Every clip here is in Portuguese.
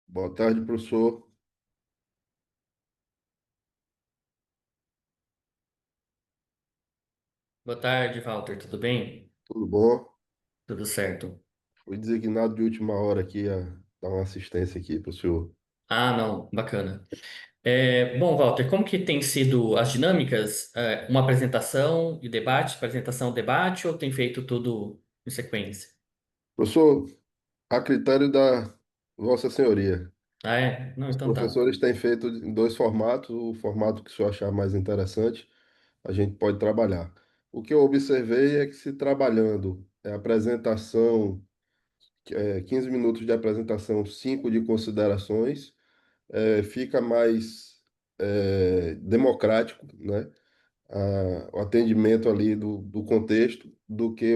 Boa tarde, professor. Boa tarde, Walter. Tudo bem? Tudo bom? Tudo certo. Fui designado de última hora aqui a dar uma assistência aqui para o senhor. Ah, não, bacana. Bom, Walter, como que tem sido as dinâmicas? Uma apresentação e debate, apresentação, debate, ou tem feito tudo em sequência? Professor, a critério da Vossa Senhoria, Ah, é? Não, os então tá. professores têm feito em dois formatos, o formato que o senhor achar mais interessante, a gente pode trabalhar. O que eu observei é que se trabalhando apresentação, 15 minutos de apresentação, 5 de considerações, fica mais democrático, né? O atendimento ali do contexto do que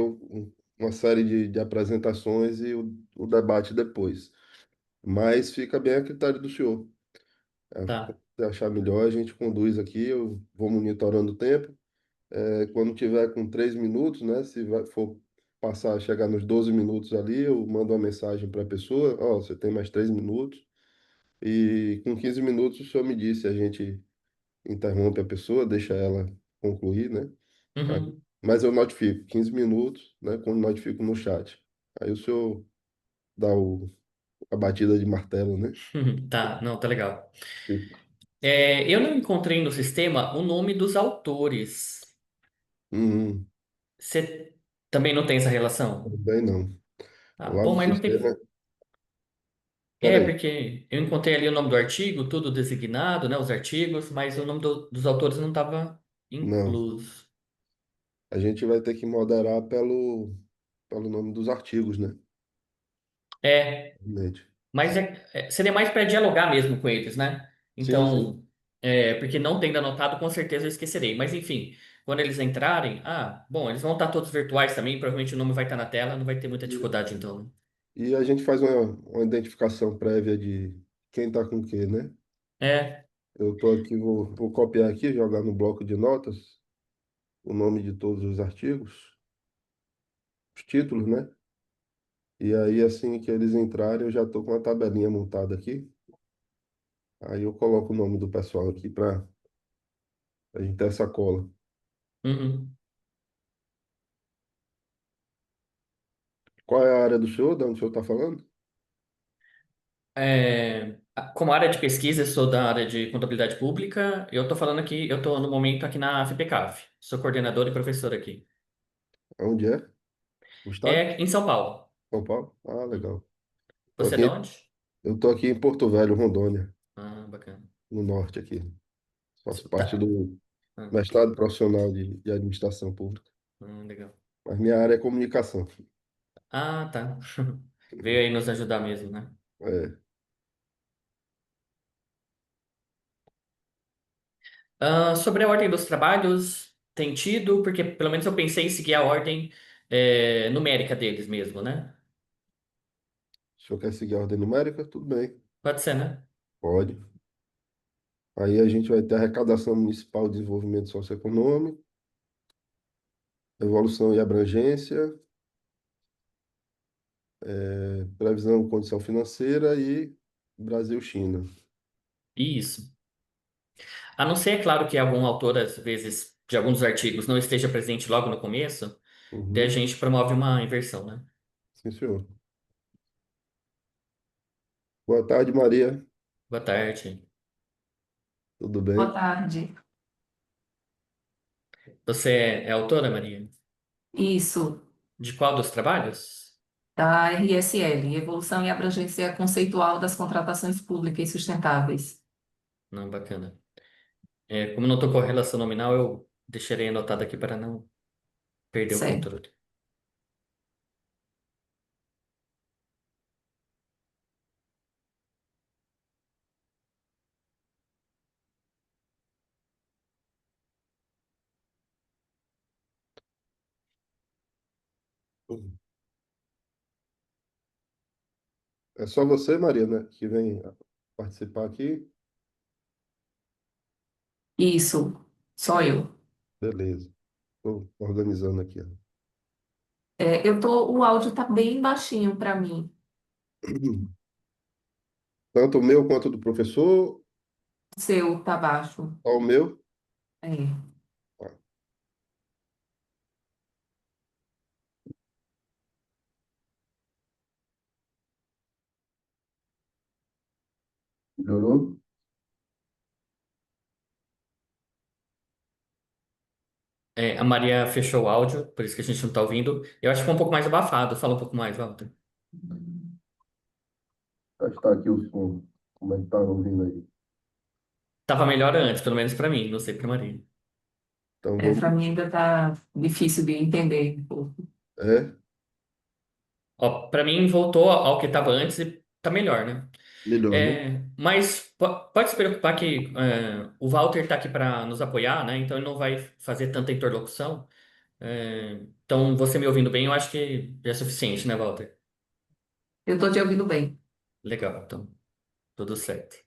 uma série de apresentações e o debate depois. Mas fica bem a critério do senhor. Tá. Quando você achar melhor, a gente conduz aqui, eu vou monitorando o tempo. Quando tiver com 3 minutos, né, se for passar, chegar nos 12 minutos ali, eu mando uma mensagem para a pessoa, ó, você tem mais 3 minutos. E com 15 minutos o senhor me disse, a gente interrompe a pessoa, deixa ela concluir, né? Aí- Uhum. Mas eu notifico 15 minutos, né? Quando notifico no chat. Aí o senhor dá a batida de martelo, né? Tá, não, tá legal. Sim. Eu não encontrei no sistema o nome dos autores. Hum, Você também não tem essa relação? bem não. Ah, Lá bom, no mas não tem. sistema, peraí. Porque eu encontrei ali o nome do artigo, tudo designado, né, os artigos, mas o nome dos autores não estava Não, incluso. a gente vai ter que moderar pelo nome dos artigos, né? É, Realmente. mas seria mais para dialogar mesmo com eles, né? Sim, sim. Então, porque não tendo anotado, com certeza eu esquecerei. Mas enfim, quando eles entrarem, bom, eles vão estar todos virtuais também, provavelmente o nome vai estar na tela, não vai ter muita E, dificuldade então, né? e a gente faz uma identificação prévia de quem está com o quê, né? É, Eu tô aqui, vou copiar aqui, jogar no bloco de notas o nome de todos os artigos, os títulos, né? E aí, assim que eles entrarem, eu já estou com a tabelinha montada aqui. Aí eu coloco o nome do pessoal aqui para a gente ter essa cola. uhum. Qual é a área do senhor? De onde o senhor está falando? Como área de pesquisa, eu sou da área de contabilidade pública. Eu estou falando aqui, eu estou no momento aqui na FPCAF. Sou coordenador e professor aqui. Onde é? O estado? É em São Paulo. São Paulo? Ah, Hum. legal. Tô Você é de aqui, onde? eu tô aqui em Porto Velho, Rondônia, Ah, bacana. no norte aqui. Faço parte Tá. do Ah, mestrado profissional de administração pública. legal. Mas minha área é comunicação. Ah, tá. Veio aí nos ajudar mesmo, né? É, Sobre a ordem dos trabalhos, tem tido, porque pelo menos eu pensei em seguir a ordem numérica deles mesmo, né? o senhor quer seguir a ordem numérica? Tudo bem, Pode ser, né? pode. Aí a gente vai ter arrecadação municipal de desenvolvimento socioeconômico, evolução e abrangência, previsão e condição financeira e Brasil-China. Isso. A não ser, é claro, que algum autor, às vezes, de alguns artigos não esteja presente logo no começo, daí a Uhum. gente promove uma inversão, né? Sim, senhor. Boa tarde, Maria. Boa tarde. Tudo Boa bem? tarde. Você é autora, Maria? Isso, De qual dos trabalhos? da RSL, Evolução e Abrangência Conceitual das Contratações Públicas Sustentáveis. Não, bacana. Como não estou com a relação nominal, eu deixarei anotado aqui para não perder o Certo. controle. É só você, Maria, né, que vem participar aqui? Isso, só eu. Beleza. Estou organizando aqui, ó. O áudio está bem baixinho para mim. Tanto o meu quanto o do professor, Seu tá baixo. ao meu. É. Tá, melhorou? A Maria fechou o áudio, por isso que a gente não está ouvindo. Eu acho que foi um pouco mais abafado. Fala um pouco mais, Walter. Está aqui o som. Como é que tá ouvindo aí? Tava melhor antes, pelo menos para mim, não sei para Maria. Então É, vamos. para mim ainda tá difícil de entender um pouco. É, Ó, para mim voltou ao que estava antes e tá melhor, né? melhor, né? Mas pode se preocupar que o Walter está aqui para nos apoiar, né? Então ele não vai fazer tanta interlocução. Então você me ouvindo bem, eu acho que já é suficiente, né, Walter? Eu tô te ouvindo bem. Legal, então tudo certo.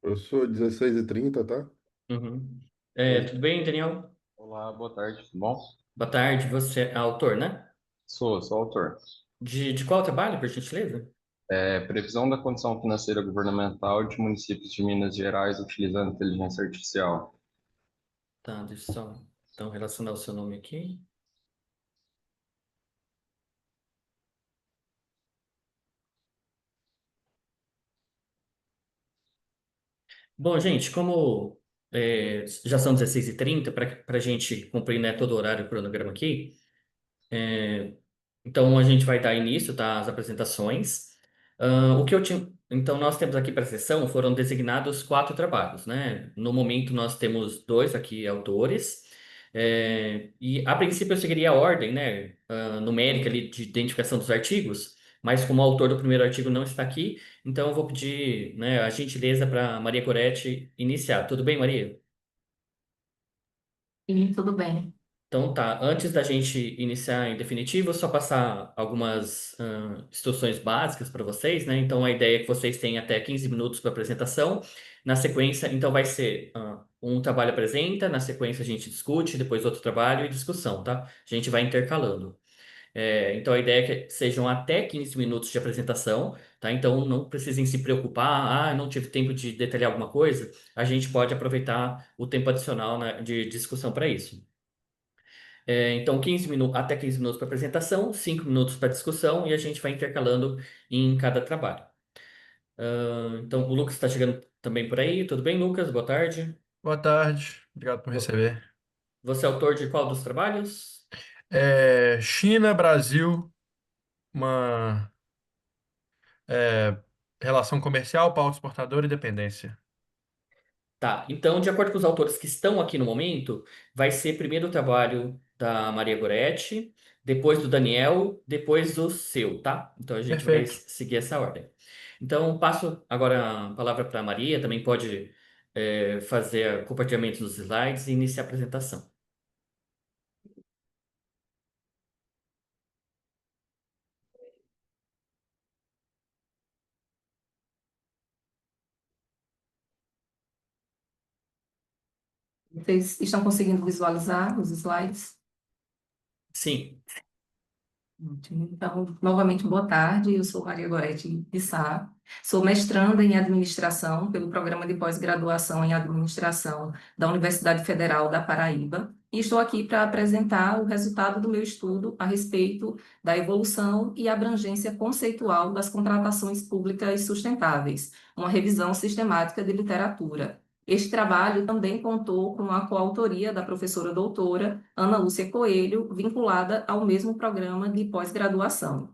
Professor, 16h30, tá? Uhum. Pode. Tudo bem, Daniel? Olá, boa tarde, tudo bom? Boa tarde. Você é autor, né? Sou autor. De qual trabalho, por gentileza? Previsão da condição financeira governamental de municípios de Minas Gerais utilizando inteligência artificial. Tá, deixa eu só então relacionar o seu nome aqui. Bom, gente, como já são 16h30, para a gente cumprir, né, todo o horário do cronograma aqui, então a gente vai dar início, tá, às apresentações. O que eu tinha, então nós temos aqui para a sessão foram designados 4 trabalhos, né? No momento nós temos 2 aqui autores. E a princípio eu seguiria a ordem, né, numérica ali de identificação dos artigos, mas como o autor do primeiro artigo não está aqui, então eu vou pedir, né, a gentileza para Maria Goretti iniciar. Tudo bem, Maria? E tudo bem. Então tá, antes da gente iniciar em definitivo, só passar algumas instruções básicas para vocês, né? Então a ideia é que vocês tenham até 15 minutos para apresentação. Na sequência, então vai ser um trabalho apresenta, na sequência a gente discute, depois outro trabalho e discussão, tá? A gente vai intercalando. Então a ideia é que sejam até 15 minutos de apresentação, tá? Então não precisem se preocupar, não tive tempo de detalhar alguma coisa, a gente pode aproveitar o tempo adicional, né, de discussão para isso. Então, 15 minutos, até 15 minutos para apresentação, 5 minutos para discussão e a gente vai intercalando em cada trabalho. Então, o Lucas está chegando também por aí. Tudo bem, Lucas? Boa tarde. Boa tarde, obrigado por receber. Você é autor de qual dos trabalhos? China, Brasil, uma é, relação comercial, pauta exportadora e dependência. Tá, então, de acordo com os autores que estão aqui no momento, vai ser primeiro o trabalho da Maria Goretti, depois do Daniel, depois do seu, tá? Então, a gente vai Perfeito. seguir essa ordem. Então, passo agora a palavra para a Maria, também pode fazer compartilhamento dos slides e iniciar a apresentação. Vocês estão conseguindo visualizar os slides? Sim, Ótimo. Então, novamente, boa tarde. Eu sou Maria Gorete de Sá. Sou mestranda em administração pelo programa de pós-graduação em administração da Universidade Federal da Paraíba. E estou aqui para apresentar o resultado do meu estudo a respeito da evolução e abrangência conceitual das contratações públicas sustentáveis, uma revisão sistemática de literatura. Este trabalho também contou com a coautoria da professora doutora Ana Lúcia Coelho, vinculada ao mesmo programa de pós-graduação.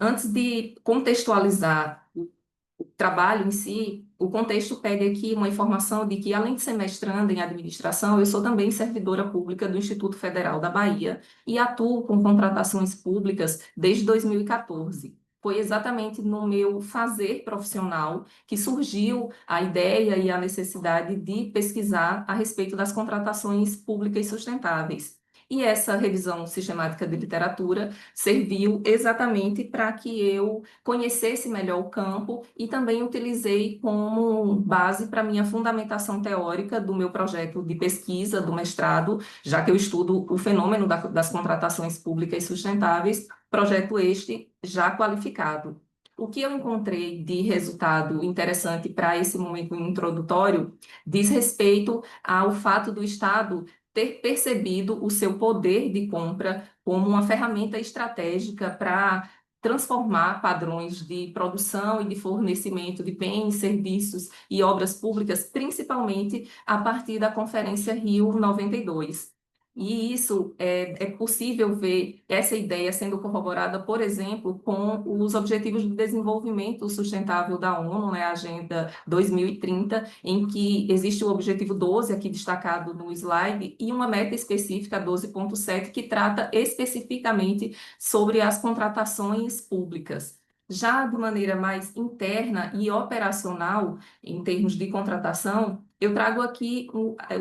Antes de contextualizar o trabalho em si, o contexto pede aqui uma informação de que, além de ser mestranda em administração, eu sou também servidora pública do Instituto Federal da Bahia e atuo com contratações públicas desde 2014. Foi exatamente no meu fazer profissional que surgiu a ideia e a necessidade de pesquisar a respeito das contratações públicas sustentáveis. E essa revisão sistemática de literatura serviu exatamente para que eu conhecesse melhor o campo e também utilizei como base para minha fundamentação teórica do meu projeto de pesquisa, do mestrado, já que eu estudo o fenômeno das contratações públicas sustentáveis, projeto este já qualificado. O que eu encontrei de resultado interessante para esse momento introdutório diz respeito ao fato do Estado ter percebido o seu poder de compra como uma ferramenta estratégica para transformar padrões de produção e de fornecimento de bens, serviços e obras públicas, principalmente a partir da Conferência Rio 92. E isso é possível ver essa ideia sendo corroborada, por exemplo, com os Objetivos de Desenvolvimento Sustentável da ONU, né, a Agenda 2030, em que existe o objetivo 12, aqui destacado no slide, e uma meta específica, 12.7, que trata especificamente sobre as contratações públicas. Já de maneira mais interna e operacional, em termos de contratação, eu trago aqui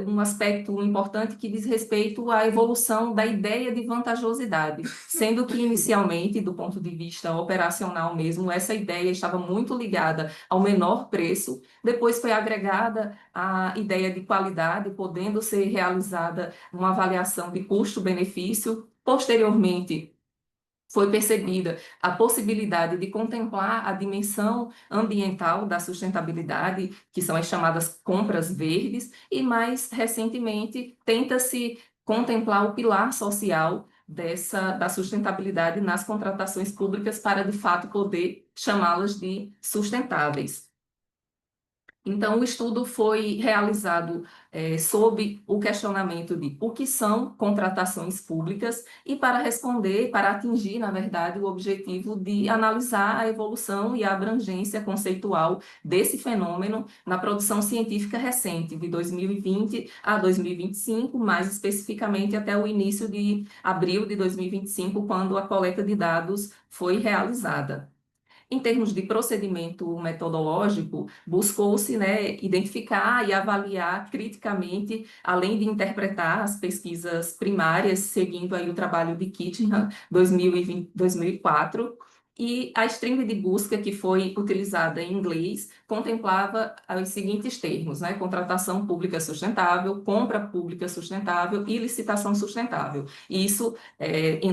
um aspecto importante que diz respeito à evolução da ideia de vantajosidade, sendo que inicialmente, do ponto de vista operacional mesmo, essa ideia estava muito ligada ao menor preço, depois foi agregada a ideia de qualidade, podendo ser realizada uma avaliação de custo-benefício. Posteriormente, foi percebida a possibilidade de contemplar a dimensão ambiental da sustentabilidade, que são as chamadas compras verdes, e mais recentemente tenta-se contemplar o pilar social da sustentabilidade nas contratações públicas para, de fato, poder chamá-las de sustentáveis. Então, o estudo foi realizado sob o questionamento de o que são contratações públicas e para responder, para atingir, na verdade, o objetivo de analisar a evolução e a abrangência conceitual desse fenômeno na produção científica recente, de 2020 a 2025, mais especificamente até o início de abril de 2025, quando a coleta de dados foi realizada. Em termos de procedimento metodológico, buscou-se, né, identificar e avaliar criticamente, além de interpretar as pesquisas primárias, seguindo aí o trabalho de Kittingham, 2020, 2004, e a string de busca que foi utilizada em inglês contemplava os seguintes termos, né? Contratação pública sustentável, compra pública sustentável e licitação sustentável. Isso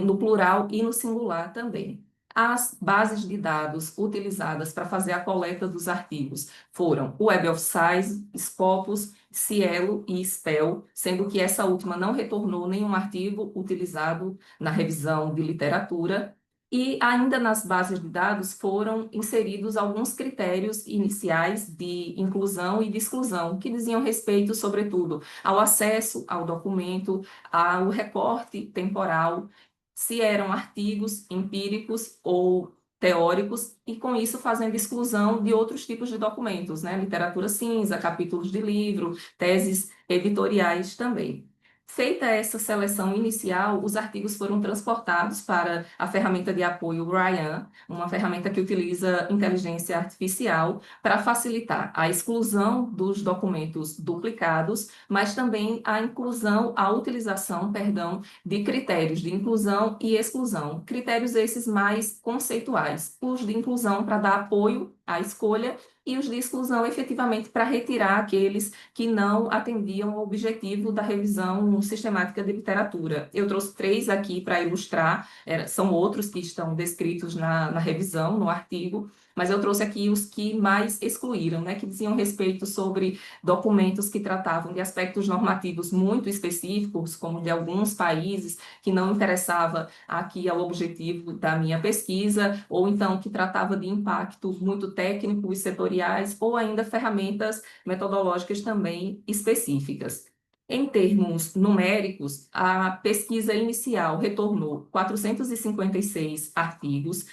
no plural e no singular também. As bases de dados utilizadas para fazer a coleta dos artigos foram o Web of Science, Scopus, Cielo e Spell, sendo que essa última não retornou nenhum artigo utilizado na revisão de literatura. E ainda nas bases de dados foram inseridos alguns critérios iniciais de inclusão e de exclusão, que diziam respeito, sobretudo, ao acesso ao documento, ao recorte temporal, se eram artigos empíricos ou teóricos, e com isso fazendo exclusão de outros tipos de documentos, né? Literatura cinza, capítulos de livro, teses editoriais também. Feita essa seleção inicial, os artigos foram transportados para a ferramenta de apoio Ryan, uma ferramenta que utiliza inteligência artificial para facilitar a exclusão dos documentos duplicados, mas também a inclusão, a utilização, perdão, de critérios de inclusão e exclusão. Critérios esses mais conceituais, os de inclusão para dar apoio à escolha e os de exclusão efetivamente para retirar aqueles que não atendiam ao objetivo da revisão sistemática de literatura. Eu trouxe 3 aqui para ilustrar, são outros que estão descritos na revisão, no artigo, mas eu trouxe aqui os que mais excluíram, né, que diziam respeito sobre documentos que tratavam de aspectos normativos muito específicos, como de alguns países, que não interessava aqui ao objetivo da minha pesquisa, ou então que tratava de impacto muito técnico e setoriais, ou ainda ferramentas metodológicas também específicas. Em termos numéricos, a pesquisa inicial retornou 456 artigos.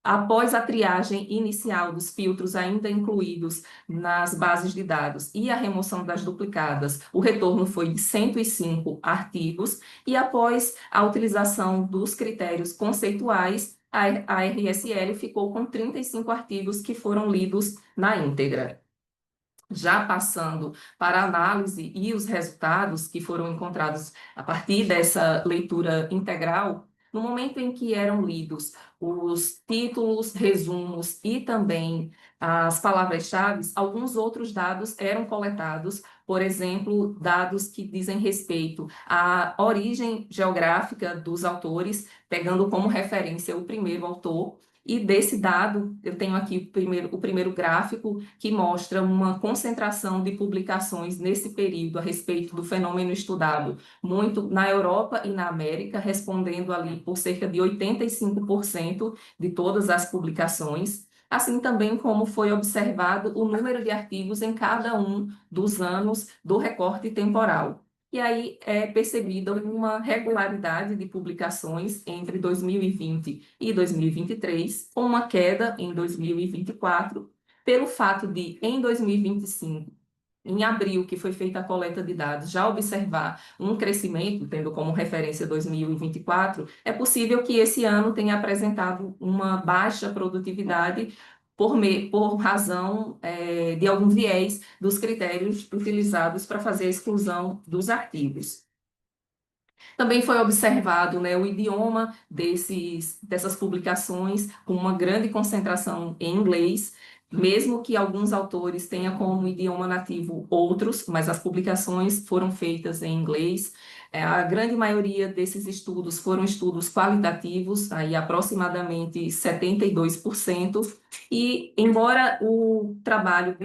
Após a triagem inicial dos filtros ainda incluídos nas bases de dados e a remoção das duplicadas, o retorno foi de 105 artigos, e após a utilização dos critérios conceituais, a RSL ficou com 35 artigos que foram lidos na íntegra. Já passando para a análise e os resultados que foram encontrados a partir dessa leitura integral, no momento em que eram lidos os títulos, resumos e também as palavras-chave, alguns outros dados eram coletados, por exemplo, dados que dizem respeito à origem geográfica dos autores, pegando como referência o primeiro autor. E desse dado, eu tenho aqui o primeiro gráfico, que mostra uma concentração de publicações nesse período a respeito do fenômeno estudado, muito na Europa e na América, respondendo ali por cerca de 85% de todas as publicações, assim também como foi observado o número de artigos em cada um dos anos do recorte temporal. E aí é percebida uma regularidade de publicações entre 2020 e 2023, com uma queda em 2024, pelo fato de, em 2025, em abril, que foi feita a coleta de dados, já observar um crescimento, tendo como referência 2024, é possível que esse ano tenha apresentado uma baixa produtividade por razão de algum viés dos critérios utilizados para fazer a exclusão dos artigos. Também foi observado, né, o idioma dessas publicações, com uma grande concentração em inglês, mesmo que alguns autores tenham como idioma nativo outros, mas as publicações foram feitas em inglês. A grande maioria desses estudos foram estudos qualitativos, aí aproximadamente 72%, e embora o trabalho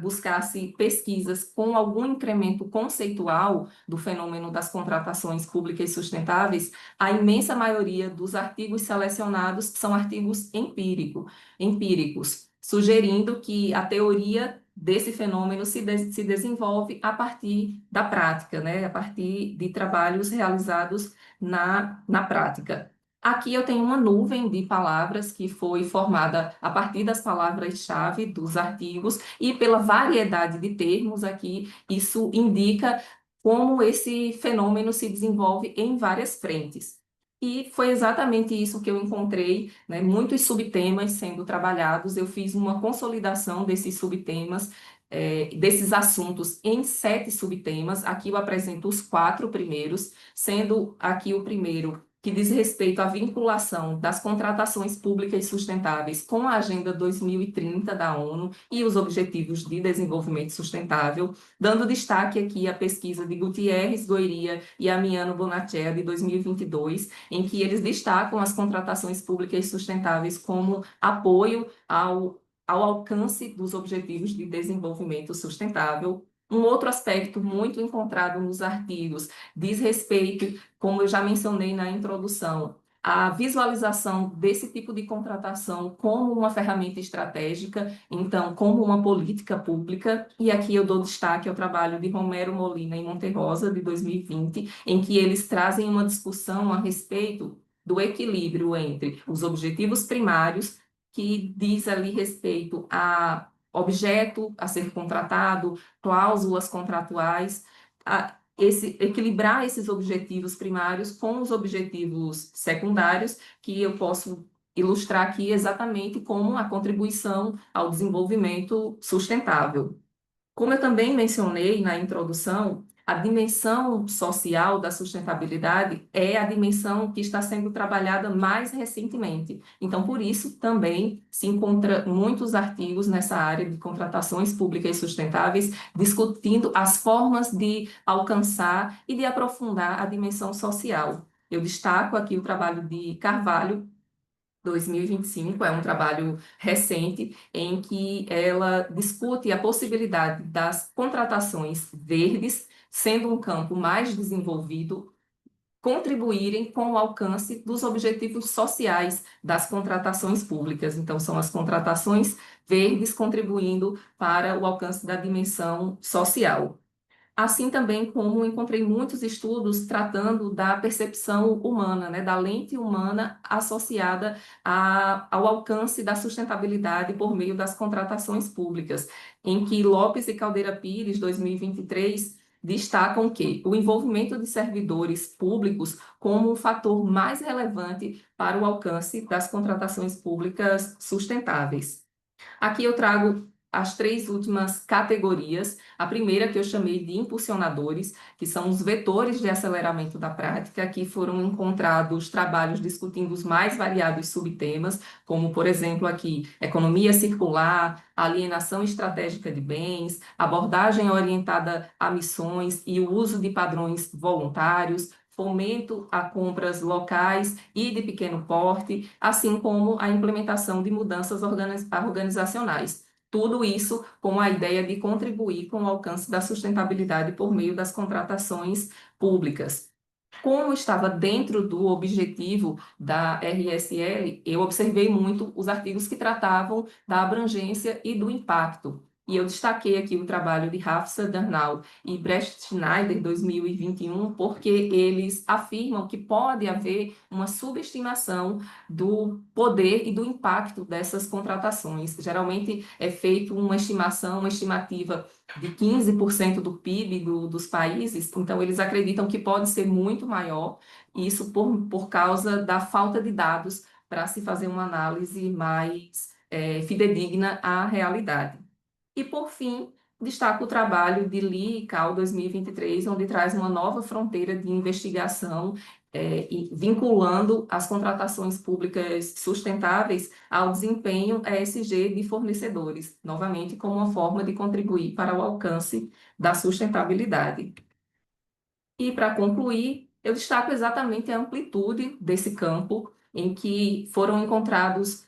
buscasse pesquisas com algum incremento conceitual do fenômeno das contratações públicas sustentáveis, a imensa maioria dos artigos selecionados são artigos empíricos, sugerindo que a teoria desse fenômeno se desenvolve a partir da prática, né? A partir de trabalhos realizados na prática. Aqui eu tenho uma nuvem de palavras que foi formada a partir das palavras-chave dos artigos, e pela variedade de termos aqui, isso indica como esse fenômeno se desenvolve em várias frentes. E foi exatamente isso que eu encontrei, né? Muitos subtemas sendo trabalhados. Eu fiz uma consolidação desses subtemas, desses assuntos em 7 subtemas. Aqui eu apresento os 4 primeiros, sendo aqui o primeiro que diz respeito à vinculação das contratações públicas sustentáveis com a Agenda 2030 da ONU e os Objetivos de Desenvolvimento Sustentável, dando destaque aqui à pesquisa de Gutierrez, Goiria e Amiano Bonachea, de 2022, em que eles destacam as contratações públicas sustentáveis como apoio ao alcance dos Objetivos de Desenvolvimento Sustentável. Um outro aspecto muito encontrado nos artigos diz respeito, como eu já mencionei na introdução, à visualização desse tipo de contratação como uma ferramenta estratégica, então, como uma política pública. E aqui eu dou destaque ao trabalho de Romero Molina e Monterrosa, de 2020, em que eles trazem uma discussão a respeito do equilíbrio entre os objetivos primários, que diz ali respeito a objeto a ser contratado, cláusulas contratuais, equilibrar esses objetivos primários com os objetivos secundários, que eu posso ilustrar aqui exatamente como a contribuição ao desenvolvimento sustentável. Como eu também mencionei na introdução, a dimensão social da sustentabilidade é a dimensão que está sendo trabalhada mais recentemente. Então, por isso, também se encontra muitos artigos nessa área de contratações públicas sustentáveis, discutindo as formas de alcançar e de aprofundar a dimensão social. Eu destaco aqui o trabalho de Carvalho, 2025, é um trabalho recente em que ela discute a possibilidade das contratações verdes, sendo um campo mais desenvolvido, contribuírem com o alcance dos objetivos sociais das contratações públicas. Então, são as contratações verdes contribuindo para o alcance da dimensão social. Assim também como encontrei muitos estudos tratando da percepção humana, né, da lente humana associada ao alcance da sustentabilidade por meio das contratações públicas, em que Lopes e Caldeira Pires, 2023, destacam que o envolvimento de servidores públicos como um fator mais relevante para o alcance das contratações públicas sustentáveis. Aqui eu trago as 3 últimas categorias. A primeira, que eu chamei de impulsionadores, que são os vetores de aceleramento da prática. Aqui foram encontrados trabalhos discutindo os mais variados subtemas, como, por exemplo, aqui, economia circular, alienação estratégica de bens, abordagem orientada a missões e o uso de padrões voluntários, fomento a compras locais e de pequeno porte, assim como a implementação de mudanças organizacionais. Tudo isso com a ideia de contribuir com o alcance da sustentabilidade por meio das contratações públicas. Como estava dentro do objetivo da RSL, eu observei muito os artigos que tratavam da abrangência e do impacto. E eu destaquei aqui o trabalho de Hafsa Dernau e Brecht Schneider, 2021, porque eles afirmam que pode haver uma subestimação do poder e do impacto dessas contratações. Geralmente é feita uma estimação, uma estimativa de 15% do PIB dos países, então eles acreditam que pode ser muito maior, isso por causa da falta de dados para se fazer uma análise mais fidedigna à realidade. E, por fim, destaco o trabalho de Lee et al. 2023, onde traz uma nova fronteira de investigação, vinculando as contratações públicas sustentáveis ao desempenho ESG de fornecedores, novamente como uma forma de contribuir para o alcance da sustentabilidade. E, para concluir, eu destaco exatamente a amplitude desse campo, em que foram encontradas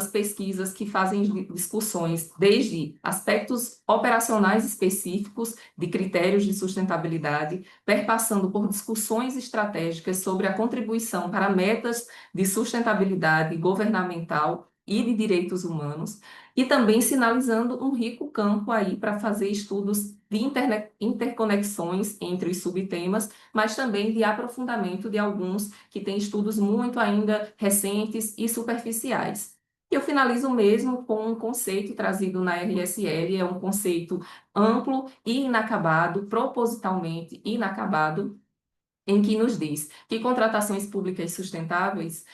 pesquisas que fazem discussões desde aspectos operacionais específicos de critérios de sustentabilidade, perpassando por discussões estratégicas sobre a contribuição para metas de sustentabilidade governamental e de direitos humanos, e também sinalizando um rico campo aí para fazer estudos de interconexões entre os subtemas, mas também de aprofundamento de alguns que têm estudos muito ainda recentes e superficiais. Eu finalizo mesmo com um conceito trazido na RSL, é um conceito amplo e inacabado, propositalmente inacabado, em que nos diz que contratações públicas sustentáveis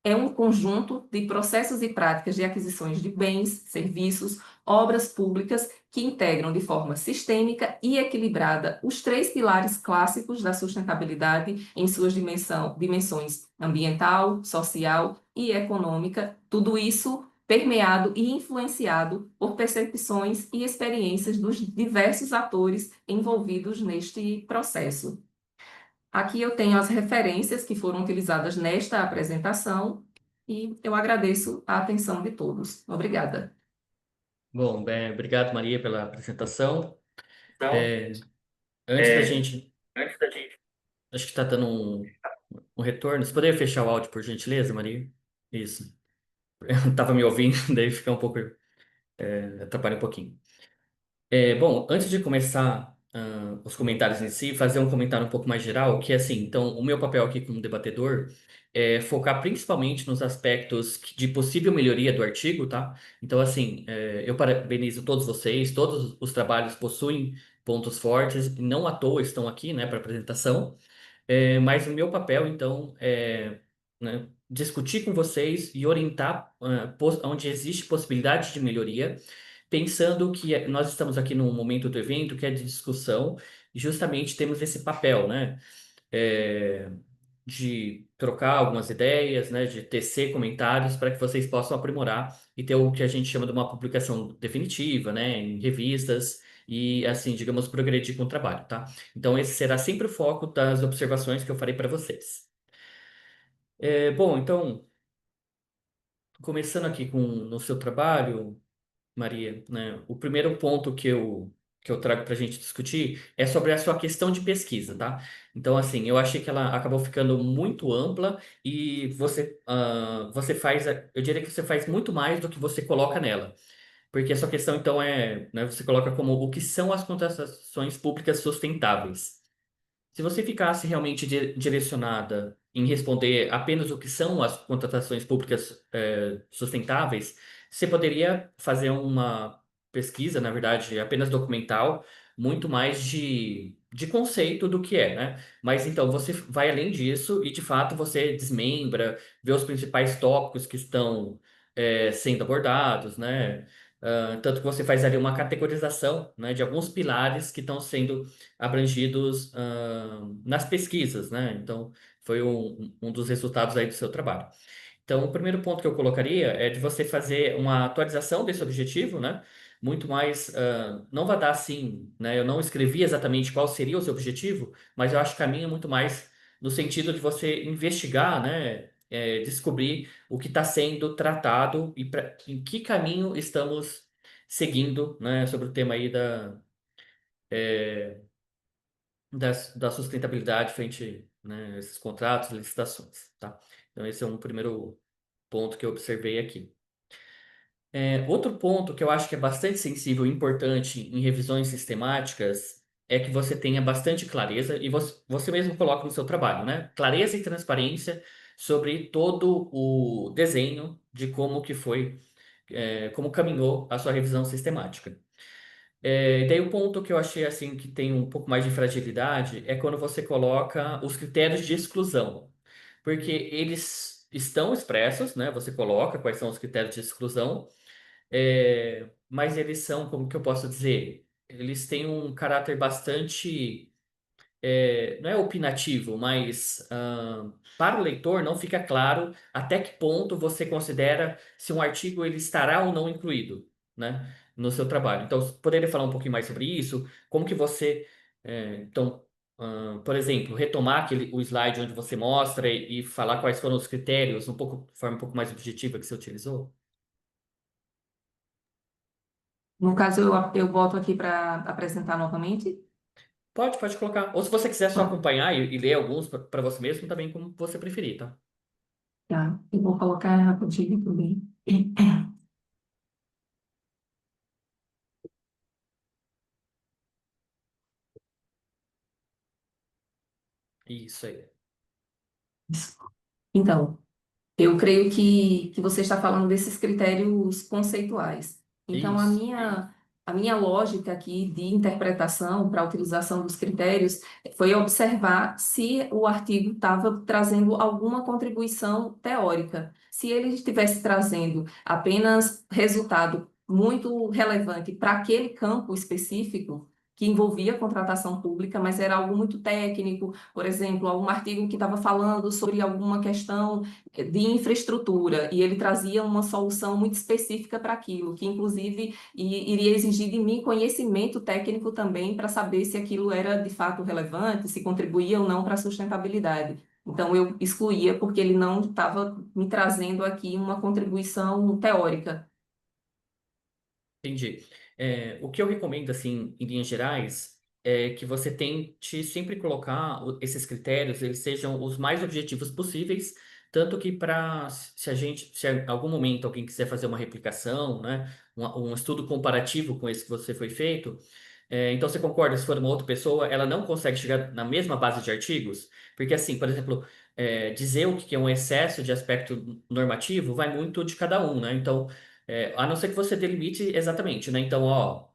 é um conjunto de processos e práticas de aquisições de bens, serviços, obras públicas que integram de forma sistêmica e equilibrada os três pilares clássicos da sustentabilidade em suas dimensões ambiental, social e econômica, tudo isso permeado e influenciado por percepções e experiências dos diversos atores envolvidos neste processo. Aqui eu tenho as referências que foram utilizadas nesta apresentação e eu agradeço a atenção de todos. Obrigada. Bom, obrigado, Maria, pela apresentação. Então, É, antes da é, gente, antes da gente. acho que está dando um retorno. Você poderia fechar o áudio, por gentileza, Maria? Isso. Eu estava me ouvindo, daí fica um pouco, atrapalha um pouquinho. Bom, antes de começar os comentários em si, fazer um comentário um pouco mais geral, que é assim, então, o meu papel aqui como debatedor é focar principalmente nos aspectos de possível melhoria do artigo, tá? Então, assim, eu parabenizo todos vocês, todos os trabalhos possuem pontos fortes, e não à toa estão aqui, né, para apresentação. Mas o meu papel, então, é, né, discutir com vocês e orientar onde existe possibilidade de melhoria, pensando que nós estamos aqui num momento do evento que é de discussão e justamente temos esse papel, né, é, de trocar algumas ideias, né, de tecer comentários para que vocês possam aprimorar e ter o que a gente chama de uma publicação definitiva, né, em revistas e assim, digamos, progredir com o trabalho, tá? Então esse será sempre o foco das observações que eu farei para vocês. Bom, então, começando aqui com no seu trabalho, Maria, né? O primeiro ponto que eu trago para a gente discutir é sobre a sua questão de pesquisa, tá? Então, assim, eu achei que ela acabou ficando muito ampla e você faz, eu diria que você faz muito mais do que você coloca nela. Porque a sua questão, então, né, você coloca como o que são as contratações públicas sustentáveis. Se você ficasse realmente direcionada em responder apenas o que são as contratações públicas sustentáveis, você poderia fazer uma pesquisa, na verdade, apenas documental, muito mais de conceito do que é, né? Mas então você vai além disso e, de fato, você desmembra, vê os principais tópicos que estão sendo abordados, né? Tanto que você faz ali uma categorização, né, de alguns pilares que estão sendo abrangidos nas pesquisas, né? Então, foi um dos resultados aí do seu trabalho. Então, o primeiro ponto que eu colocaria é de você fazer uma atualização desse objetivo, né? Muito mais, não vai dar assim, né? Eu não escrevi exatamente qual seria o seu objetivo, mas eu acho que caminha muito mais no sentido de você investigar, né? Descobrir o que está sendo tratado e em que caminho estamos seguindo, né? Sobre o tema aí da sustentabilidade frente, né, a esses contratos, licitações, tá? Então, esse é um primeiro ponto que eu observei aqui. Outro ponto que eu acho que é bastante sensível e importante em revisões sistemáticas é que você tenha bastante clareza, e você mesmo coloca no seu trabalho, né? Clareza e transparência sobre todo o desenho de como que foi, como caminhou a sua revisão sistemática. Daí o ponto que eu achei assim que tem um pouco mais de fragilidade é quando você coloca os critérios de exclusão, porque eles estão expressos, né? Você coloca quais são os critérios de exclusão, mas eles são, como que eu posso dizer? Eles têm um caráter bastante não é opinativo, mas para o leitor não fica claro até que ponto você considera se um artigo ele estará ou não incluído, né, no seu trabalho. Então, você poderia falar um pouquinho mais sobre isso? Como que você, então, por exemplo, retomar o slide onde você mostra e falar quais foram os critérios, de forma um pouco mais objetiva que você utilizou? No caso, eu volto aqui para apresentar novamente. Pode colocar. Ou se você quiser só Tá, acompanhar e ler alguns para você mesmo, também como você preferir, tá? tá. Eu vou colocar rapidinho também. Isso aí. Então, eu creio que você está falando desses critérios conceituais. Então, Isso. A minha lógica aqui de interpretação para a utilização dos critérios foi observar se o artigo estava trazendo alguma contribuição teórica. Se ele estivesse trazendo apenas resultado muito relevante para aquele campo específico, que envolvia contratação pública, mas era algo muito técnico, por exemplo, algum artigo que estava falando sobre alguma questão de infraestrutura, e ele trazia uma solução muito específica para aquilo, que inclusive iria exigir de mim conhecimento técnico também para saber se aquilo era de fato relevante, se contribuía ou não para a sustentabilidade. Então, eu excluía porque ele não estava me trazendo aqui uma contribuição teórica. Entendi. O que eu recomendo, assim, em linhas gerais, é que você tente sempre colocar esses critérios, eles sejam os mais objetivos possíveis, tanto que para, se em algum momento alguém quiser fazer uma replicação, né, um estudo comparativo com esse que você foi feito, então você concorda, se for uma outra pessoa, ela não consegue chegar na mesma base de artigos? Porque, assim, por exemplo, dizer o que é um excesso de aspecto normativo vai muito de cada um, né? Então, a não ser que você delimite exatamente, né? Então, ó,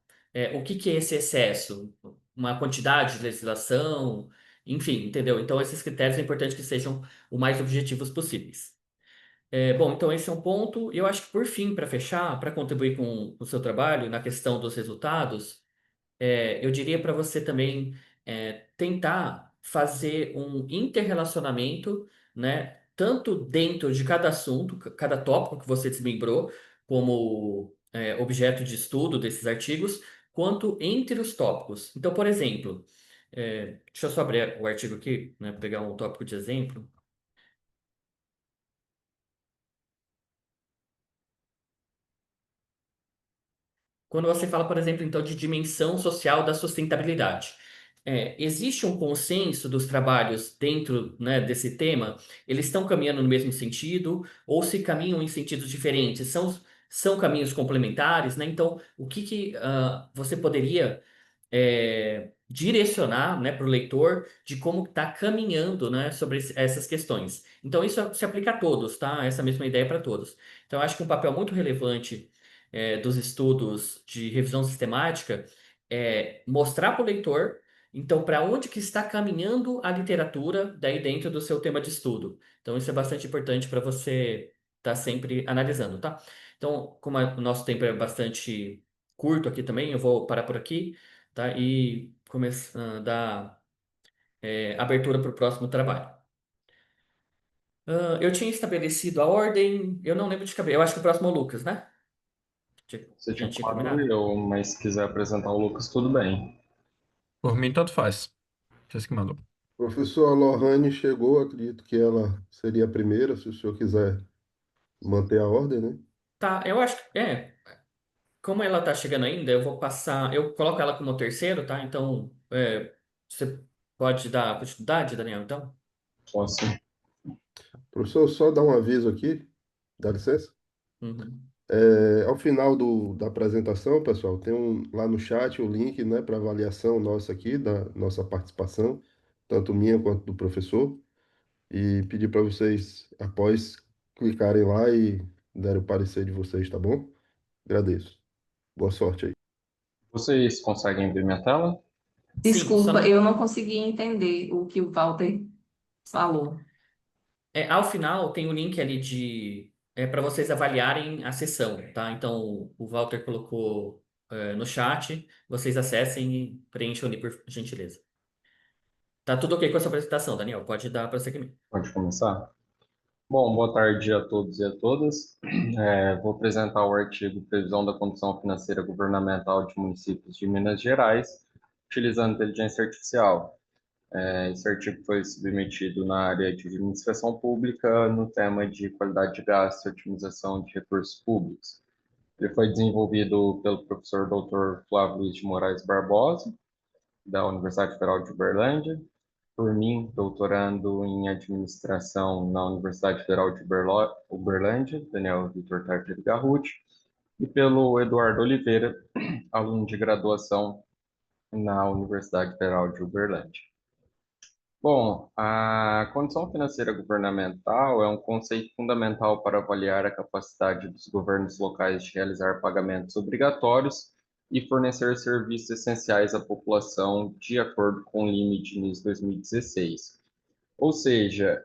o que é esse excesso? Uma quantidade de legislação, enfim, entendeu? Então, esses critérios é importante que sejam o mais objetivos possíveis. Bom, então esse é um ponto. Eu acho que, por fim, para fechar, para contribuir com o seu trabalho na questão dos resultados, eu diria para você também tentar fazer um interrelacionamento, né, tanto dentro de cada assunto, cada tópico que você desmembrou, como objeto de estudo desses artigos, quanto entre os tópicos. Então, por exemplo, deixa eu só abrir o artigo aqui, né, pegar um tópico de exemplo. Quando você fala, por exemplo, então, de dimensão social da sustentabilidade, existe um consenso dos trabalhos dentro, né, desse tema? Eles estão caminhando no mesmo sentido ou se caminham em sentidos diferentes? São caminhos complementares, né? Então, o que você poderia direcionar, né, para o leitor de como está caminhando, né, sobre essas questões? Então, isso se aplica a todos, tá? Essa mesma ideia é para todos. Então, eu acho que um papel muito relevante dos estudos de revisão sistemática é mostrar para o leitor, então, para onde que está caminhando a literatura daí dentro do seu tema de estudo. Então, isso é bastante importante para você estar sempre analisando, tá? Então, como o nosso tempo é bastante curto aqui também, eu vou parar por aqui, tá? E começar a dar abertura para o próximo trabalho. Eu tinha estabelecido a ordem, eu não lembro de cabeça. Eu acho que o próximo é o Lucas, né? Você A tinha gente tinha falado combinado? eu, mas se quiser apresentar o Lucas, tudo bem. Por mim, tanto faz. Vocês que mandam. Professor Lohane chegou, acredito que ela seria a primeira, se o senhor quiser manter a ordem, né? Tá, eu acho que como ela tá chegando ainda, eu vou passar, eu coloco ela como terceiro, tá? Então, você pode dar continuidade, Daniel, então? Posso. Professor, só dar um aviso aqui, dá licença? Uhum. Ao final da apresentação, pessoal, tem lá no chat o link, né, para avaliação nossa aqui, da nossa participação, tanto minha quanto do professor, e pedir para vocês, após, clicarem lá e darem o parecer de vocês, tá bom? Agradeço. Boa sorte aí. Vocês conseguem ver minha tela? Sim, só Desculpa, não, eu não consegui entender o que o Walter falou. ao final tem o link ali de para vocês avaliarem a sessão, tá? Então, o Walter colocou no chat, vocês acessem e preencham ali por gentileza. Tá tudo ok com essa apresentação, Daniel? Pode dar prosseguimento. Pode começar? Bom, boa tarde a todos e a todas. Vou apresentar o artigo Previsão da Condição Financeira Governamental de Municípios de Minas Gerais, utilizando inteligência artificial. Esse artigo foi submetido na área de administração pública no tema de qualidade de gasto e otimização de recursos públicos. Ele foi desenvolvido pelo professor Dr. Flávio Luiz de Moraes Barbosa, da Universidade Federal de Uberlândia, por mim, doutorando em administração na Universidade Federal de Uberlândia, Daniel Vitor Tardir Garruti, e pelo Eduardo Oliveira, aluno de graduação na Universidade Federal de Uberlândia. Bom, a condição financeira governamental é um conceito fundamental para avaliar a capacidade dos governos locais de realizar pagamentos obrigatórios e fornecer serviços essenciais à população de acordo com o limite de 2016. Ou seja,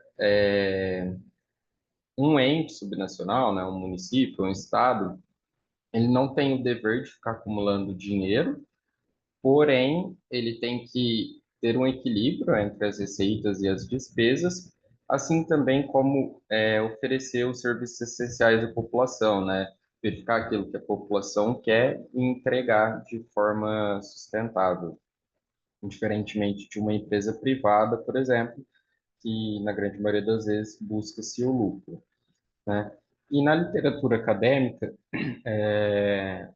um ente subnacional, né, um município, um estado, ele não tem o dever de ficar acumulando dinheiro, porém, ele tem que ter um equilíbrio entre as receitas e as despesas, assim também como oferecer os serviços essenciais à população, né? Verificar aquilo que a população quer e entregar de forma sustentável, diferentemente de uma empresa privada, por exemplo, que na grande maioria das vezes busca-se o lucro, né? E na literatura acadêmica, é,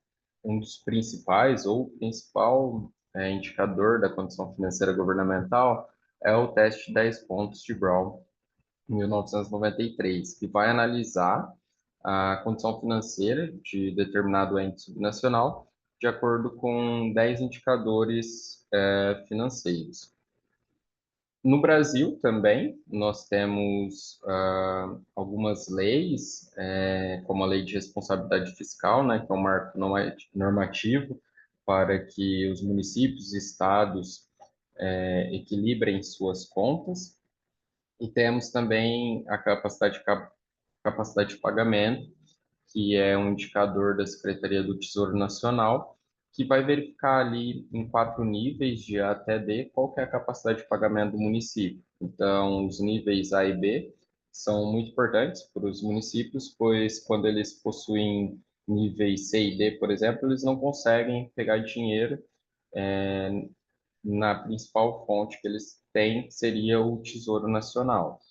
um dos principais, ou o principal indicador da condição financeira governamental é o teste de 10 pontos de Brown, em 1993, que vai analisar a condição financeira de determinado ente subnacional de acordo com 10 indicadores financeiros. No Brasil também, nós temos algumas leis, como a Lei de Responsabilidade Fiscal, né, que é um marco normativo para que os municípios e estados equilibrem suas contas. E temos também a capacidade de pagamento, que é um indicador da Secretaria do Tesouro Nacional, que vai verificar ali em 4 níveis de A até D qual que é a capacidade de pagamento do município. Então, os níveis A e B são muito importantes para os municípios, pois quando eles possuem níveis C e D, por exemplo, eles não conseguem pegar dinheiro na principal fonte que eles têm, que seria o Tesouro Nacional.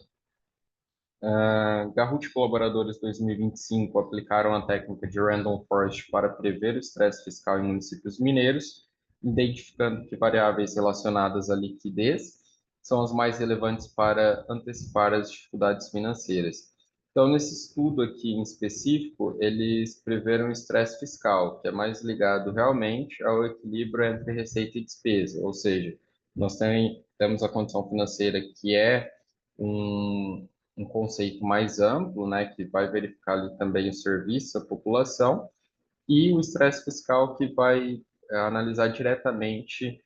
Garrut e colaboradores 2025 aplicaram a técnica de Random Forest para prever o estresse fiscal em municípios mineiros, identificando que variáveis relacionadas à liquidez são as mais relevantes para antecipar as dificuldades financeiras. Então, nesse estudo aqui em específico, eles preveram o estresse fiscal, que é mais ligado realmente ao equilíbrio entre receita e despesa, ou seja, nós temos a condição financeira que é um conceito mais amplo, né, que vai verificar ali também o serviço à população, e o estresse fiscal que vai analisar diretamente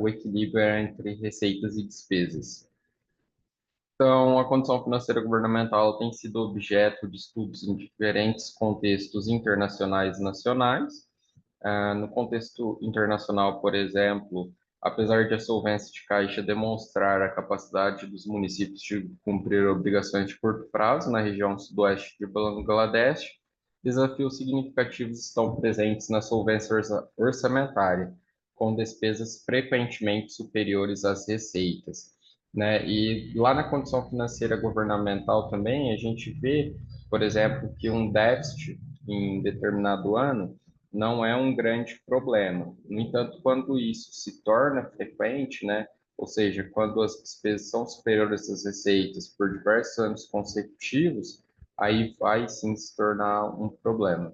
o equilíbrio entre receitas e despesas. Então, a condição financeira governamental tem sido objeto de estudos em diferentes contextos internacionais e nacionais. No contexto internacional, por exemplo, apesar de a solvência de caixa demonstrar a capacidade dos municípios de cumprir obrigações de curto prazo na região sudoeste de Bangladesh, desafios significativos estão presentes na solvência orçamentária, com despesas frequentemente superiores às receitas, né? E lá na condição financeira governamental também a gente vê, por exemplo, que um déficit em determinado ano não é um grande problema. No entanto, quando isso se torna frequente, né, ou seja, quando as despesas são superiores às receitas por diversos anos consecutivos, aí vai sim se tornar um problema.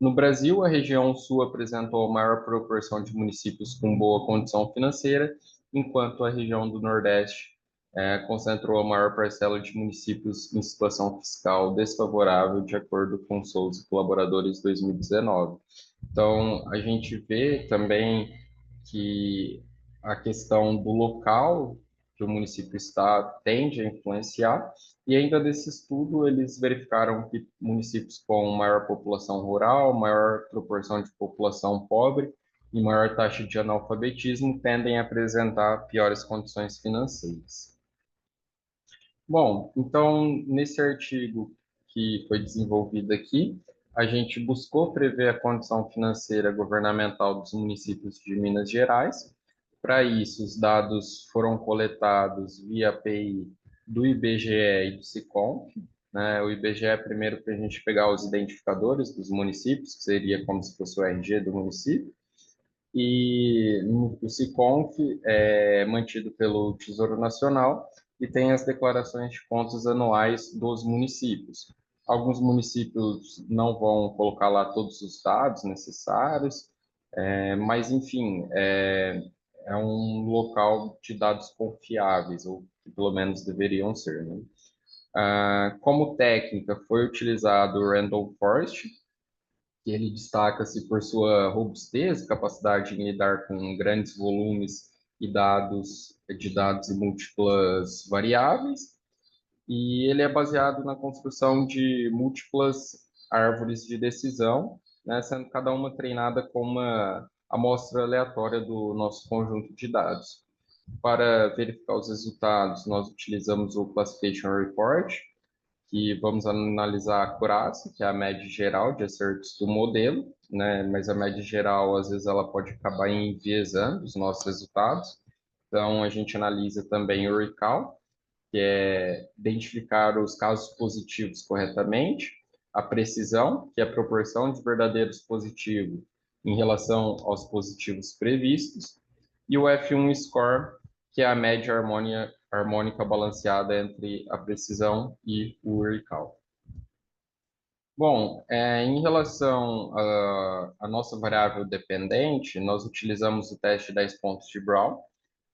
No Brasil, a região sul apresentou a maior proporção de municípios com boa condição financeira, enquanto a região do Nordeste concentrou a maior parcela de municípios em situação fiscal desfavorável, de acordo com Souza e colaboradores 2019. Então, a gente vê também que a questão do local que o município está tende a influenciar, e ainda desse estudo eles verificaram que municípios com maior população rural, maior proporção de população pobre e maior taxa de analfabetismo tendem a apresentar piores condições financeiras. Bom, então, nesse artigo que foi desenvolvido aqui, a gente buscou prever a condição financeira governamental dos municípios de Minas Gerais. Para isso, os dados foram coletados via API do IBGE e do SICOM, né? O IBGE é primeiro para a gente pegar os identificadores dos municípios, que seria como se fosse o RG do município, e o SICONF é mantido pelo Tesouro Nacional e tem as declarações de contas anuais dos municípios. Alguns municípios não vão colocar lá todos os dados necessários, mas, enfim, é um local de dados confiáveis, ou que pelo menos deveriam ser, né? Como técnica, foi utilizado o Random Forest, ele destaca-se por sua robustez, capacidade em lidar com grandes volumes de dados e múltiplas variáveis, e ele é baseado na construção de múltiplas árvores de decisão, né, sendo cada uma treinada com uma amostra aleatória do nosso conjunto de dados. Para verificar os resultados, nós utilizamos o Classification Report, que vamos analisar a acurácia, que é a média geral de acertos do modelo, né? Mas a média geral, às vezes, ela pode acabar enviesando os nossos resultados. Então, a gente analisa também o recall, que é identificar os casos positivos corretamente, a precisão, que é a proporção de verdadeiros positivos em relação aos positivos previstos, e o F1 score, que é a média harmônica balanceada entre a precisão e o recall. Bom, em relação à nossa variável dependente, nós utilizamos o teste de 10 pontos de Brown,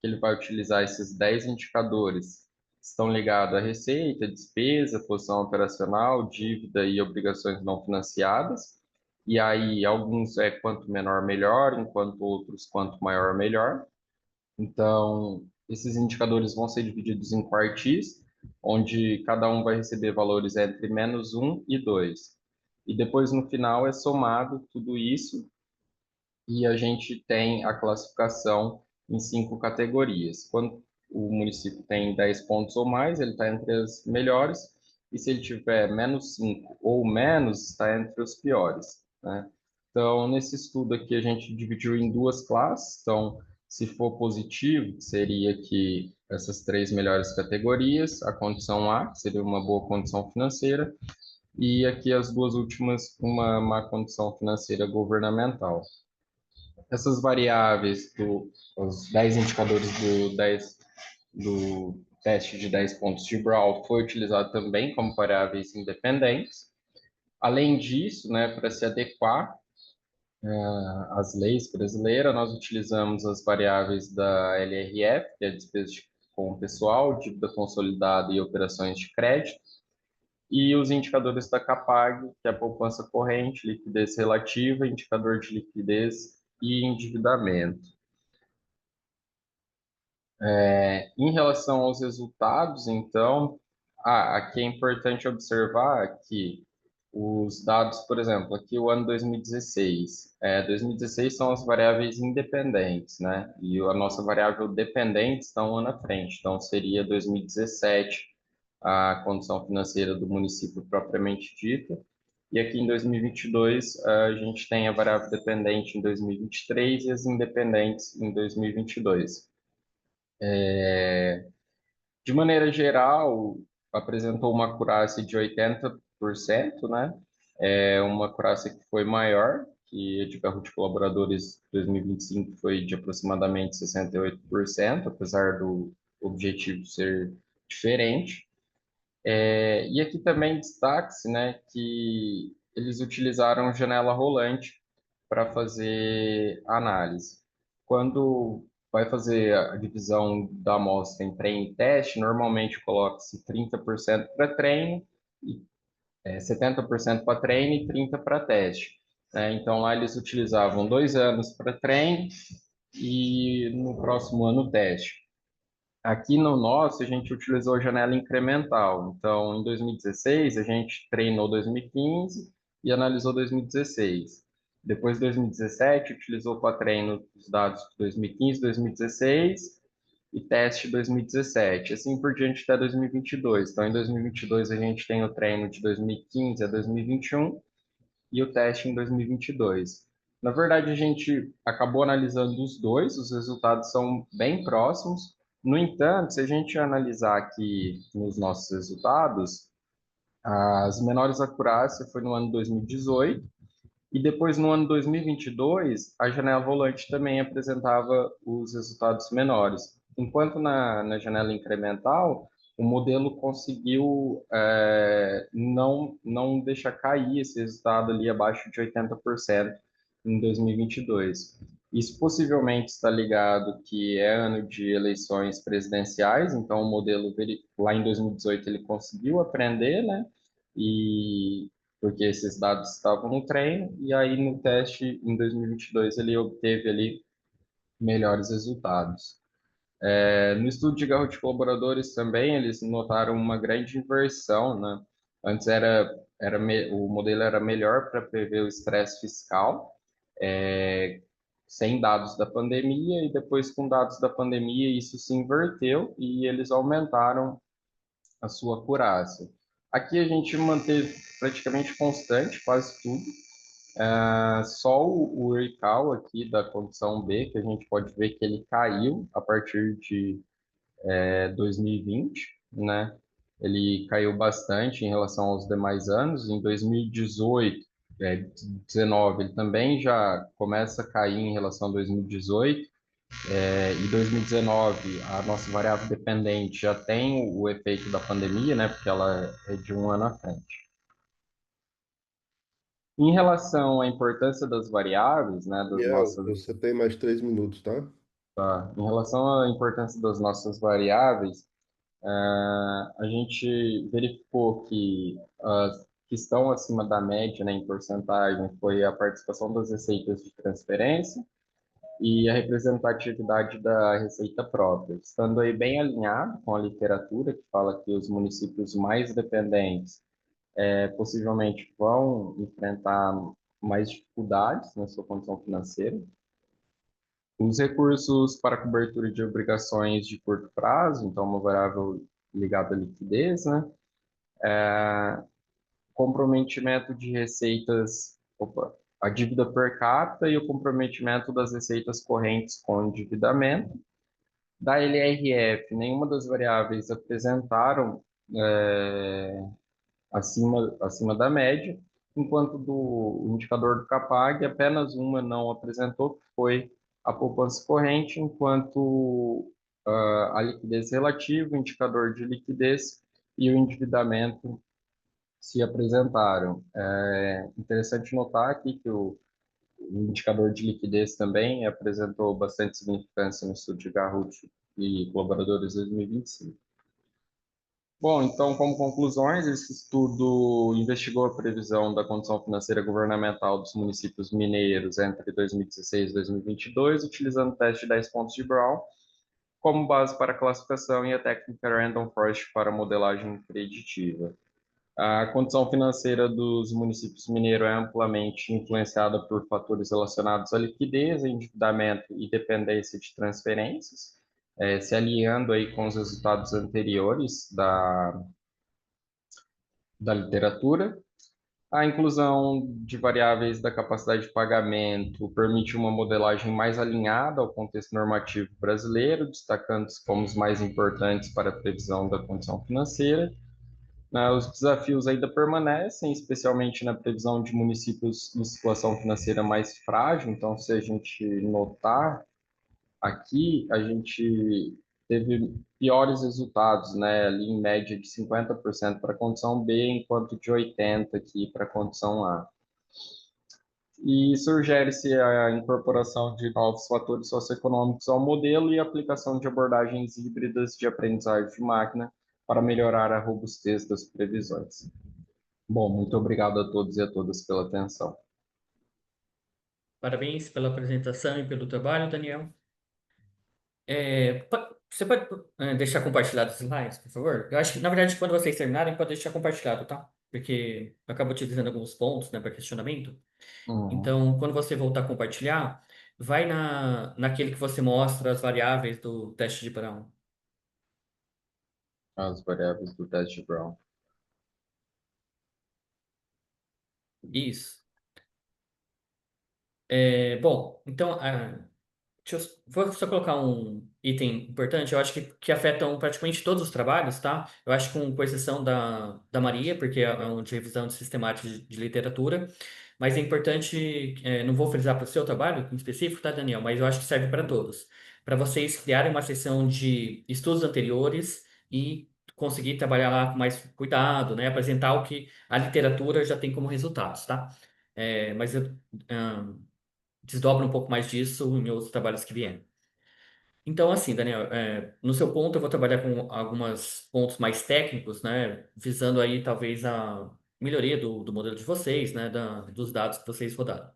que ele vai utilizar esses 10 indicadores que estão ligados à receita, despesa, posição operacional, dívida e obrigações não financiadas. E aí, alguns é quanto menor melhor, enquanto outros quanto maior melhor. Então, esses indicadores vão ser divididos em quartis, onde cada um vai receber valores entre -1 e 2. E depois, no final, é somado tudo isso e a gente tem a classificação em 5 categorias. Quando o município tem 10 pontos ou mais, ele está entre as melhores, e se ele tiver -5 ou menos, está entre os piores, né? Então, nesse estudo aqui, a gente dividiu em duas classes. Então, se for positivo, seria que essas 3 melhores categorias, a condição A, que seria uma boa condição financeira, e aqui as duas últimas, uma má condição financeira governamental. Essas variáveis, os 10 indicadores do teste de 10 pontos de Brown foi utilizado também como variáveis independentes. Além disso, né, para se adequar às leis brasileiras, nós utilizamos as variáveis da LRF, que é a despesa com o pessoal, dívida consolidada e operações de crédito, e os indicadores da CAPAG, que é a poupança corrente, liquidez relativa, indicador de liquidez e endividamento. Em relação aos resultados, então, aqui é importante observar que os dados, por exemplo, aqui o ano 2016. 2016 são as variáveis independentes, né? E a nossa variável dependente está um ano à frente. Então, seria 2017 a condição financeira do município propriamente dita. E aqui em 2022, a gente tem a variável dependente em 2023 e as independentes em 2022. De maneira geral, apresentou uma acurácia de 80%, né? Uma acurácia que foi maior, que a de Kahoot Colaboradores 2025 foi de aproximadamente 68%, apesar do objetivo ser diferente. E aqui também destaque-se, né, que eles utilizaram janela rolante para fazer análise. Quando vai fazer a divisão da amostra em treino e teste, normalmente coloca-se 30% para treino, 70% para treino e 30% para teste, né? Então lá eles utilizavam 2 anos para treino e no próximo ano teste. Aqui no nosso, a gente utilizou a janela incremental. Então, em 2016, a gente treinou 2015 e analisou 2016. Depois, de 2017, utilizou para treino os dados de 2015, 2016 e teste 2017. Assim por diante até 2022. Então, em 2022, a gente tem o treino de 2015 a 2021 e o teste em 2022. Na verdade, a gente acabou analisando os dois, os resultados são bem próximos. No entanto, se a gente analisar aqui nos nossos resultados, as menores acurácias foi no ano 2018 e depois no ano 2022 a janela volante também apresentava os resultados menores. Enquanto na janela incremental o modelo conseguiu não deixar cair esse resultado ali abaixo de 80% em 2022. Isso possivelmente está ligado que é ano de eleições presidenciais, então o modelo lá em 2018 ele conseguiu aprender, né? E porque esses dados estavam no treino, e aí no teste em 2022 ele obteve ali melhores resultados. No estudo de Garro de colaboradores também, eles notaram uma grande inversão, né? Antes o modelo era melhor para prever o estresse fiscal, sem dados da pandemia, e depois com dados da pandemia isso se inverteu e eles aumentaram a sua acurácia. Aqui a gente manteve praticamente constante quase tudo, só o ICAO aqui da condição B, que a gente pode ver que ele caiu a partir de 2020, né? Ele caiu bastante em relação aos demais anos. Em 2018, 19, ele também já começa a cair em relação a 2018. Em 2019, a nossa variável dependente já tem o efeito da pandemia, né? Porque ela é de um ano à frente. Em relação à importância das variáveis, né, das Daniel, nossas, você tem mais 3 minutos, tá? tá? Em relação à importância das nossas variáveis, a gente verificou que as que estão acima da média, né, em porcentagem, foi a participação das receitas de transferência e a representatividade da receita própria, estando aí bem alinhado com a literatura que fala que os municípios mais dependentes possivelmente vão enfrentar mais dificuldades na sua condição financeira. Os recursos para cobertura de obrigações de curto prazo, então uma variável ligada à liquidez, né? Comprometimento de receitas, a dívida per capita e o comprometimento das receitas correntes com endividamento. Da LRF, nenhuma das variáveis apresentaram acima da média, enquanto do indicador do CAPAG, apenas uma não apresentou, que foi a poupança corrente, enquanto a liquidez relativa, o indicador de liquidez e o endividamento se apresentaram. É interessante notar aqui que o indicador de liquidez também apresentou bastante significância no estudo de Garrett e colaboradores 2025. Bom, então, como conclusões, esse estudo investigou a previsão da condição financeira governamental dos municípios mineiros entre 2016 e 2022, utilizando o teste de 10 pontos de Brown como base para a classificação e a técnica Random Forest para modelagem preditiva. A condição financeira dos municípios mineiros é amplamente influenciada por fatores relacionados à liquidez, endividamento e dependência de transferências, se alinhando aí com os resultados anteriores da literatura. A inclusão de variáveis da capacidade de pagamento permite uma modelagem mais alinhada ao contexto normativo brasileiro, destacando-se como os mais importantes para a previsão da condição financeira. Os desafios ainda permanecem, especialmente na previsão de municípios em situação financeira mais frágil. Então, se a gente notar aqui, a gente teve piores resultados, né? Ali em média de 50% para a condição B, enquanto de 80% aqui para a condição A. E sugere-se a incorporação de novos fatores socioeconômicos ao modelo e a aplicação de abordagens híbridas de aprendizagem de máquina para melhorar a robustez das previsões. Bom, muito obrigado a todos e a todas pela atenção. Parabéns pela apresentação e pelo trabalho, Daniel. Você pode deixar compartilhado os slides, por favor? Eu acho que, na verdade, quando vocês terminarem, pode deixar compartilhado, tá? Porque eu acabo utilizando alguns pontos, né, para questionamento. Uhum. Então, quando você voltar a compartilhar, vai naquele que você mostra as variáveis do teste de Brown. As variáveis do teste de Brown. Isso. Bom, então, vou só colocar um item importante, eu acho que afetam praticamente todos os trabalhos, tá? Eu acho que com exceção da Maria, porque é um de revisão de sistemática de literatura, mas é importante, não vou frisar para o seu trabalho em específico, tá, Daniel? Mas eu acho que serve para todos. Para vocês criarem uma seção de estudos anteriores e conseguir trabalhar lá com mais cuidado, né? Apresentar o que a literatura já tem como resultados, tá? Mas eu desdobro um pouco mais disso em outros trabalhos que vierem. Então, assim, Daniel, no seu ponto eu vou trabalhar com alguns pontos mais técnicos, né, visando aí talvez melhoria do modelo de vocês, né, dos dados que vocês rodaram.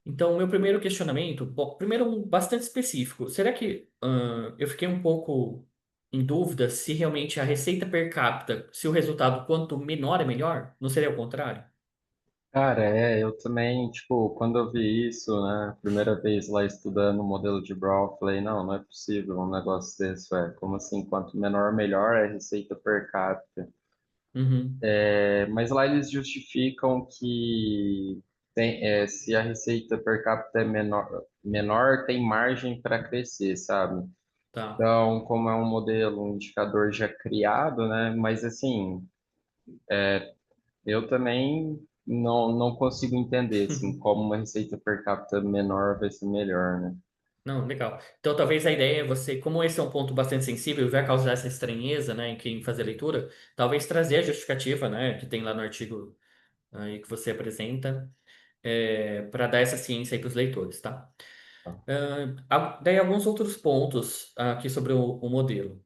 Então, o meu primeiro questionamento, bom, primeiro um bastante específico. Será que eu fiquei um pouco em dúvida se realmente a receita per capita, se o resultado quanto menor é melhor? Não seria o contrário? Cara, eu também, tipo, quando eu vi isso, né, primeira vez lá estudando o modelo de Brown, eu falei, não, não é possível um negócio desse, velho. Como assim, quanto menor, melhor é a receita per capita. Uhum, Mas lá eles justificam que se a receita per capita é menor tem margem para crescer, sabe? tá. Então, como é um modelo, um indicador já criado, né? Mas assim, eu também não consigo entender assim, como uma receita per capita menor vai ser melhor, né? Não, legal. Então, talvez a ideia é você, como esse é um ponto bastante sensível e vai causar essa estranheza, né, em quem fazer a leitura, talvez trazer a justificativa, né, que tem lá no artigo aí que você apresenta, para dar essa ciência aí para os leitores, tá? Daí alguns outros pontos aqui sobre o modelo.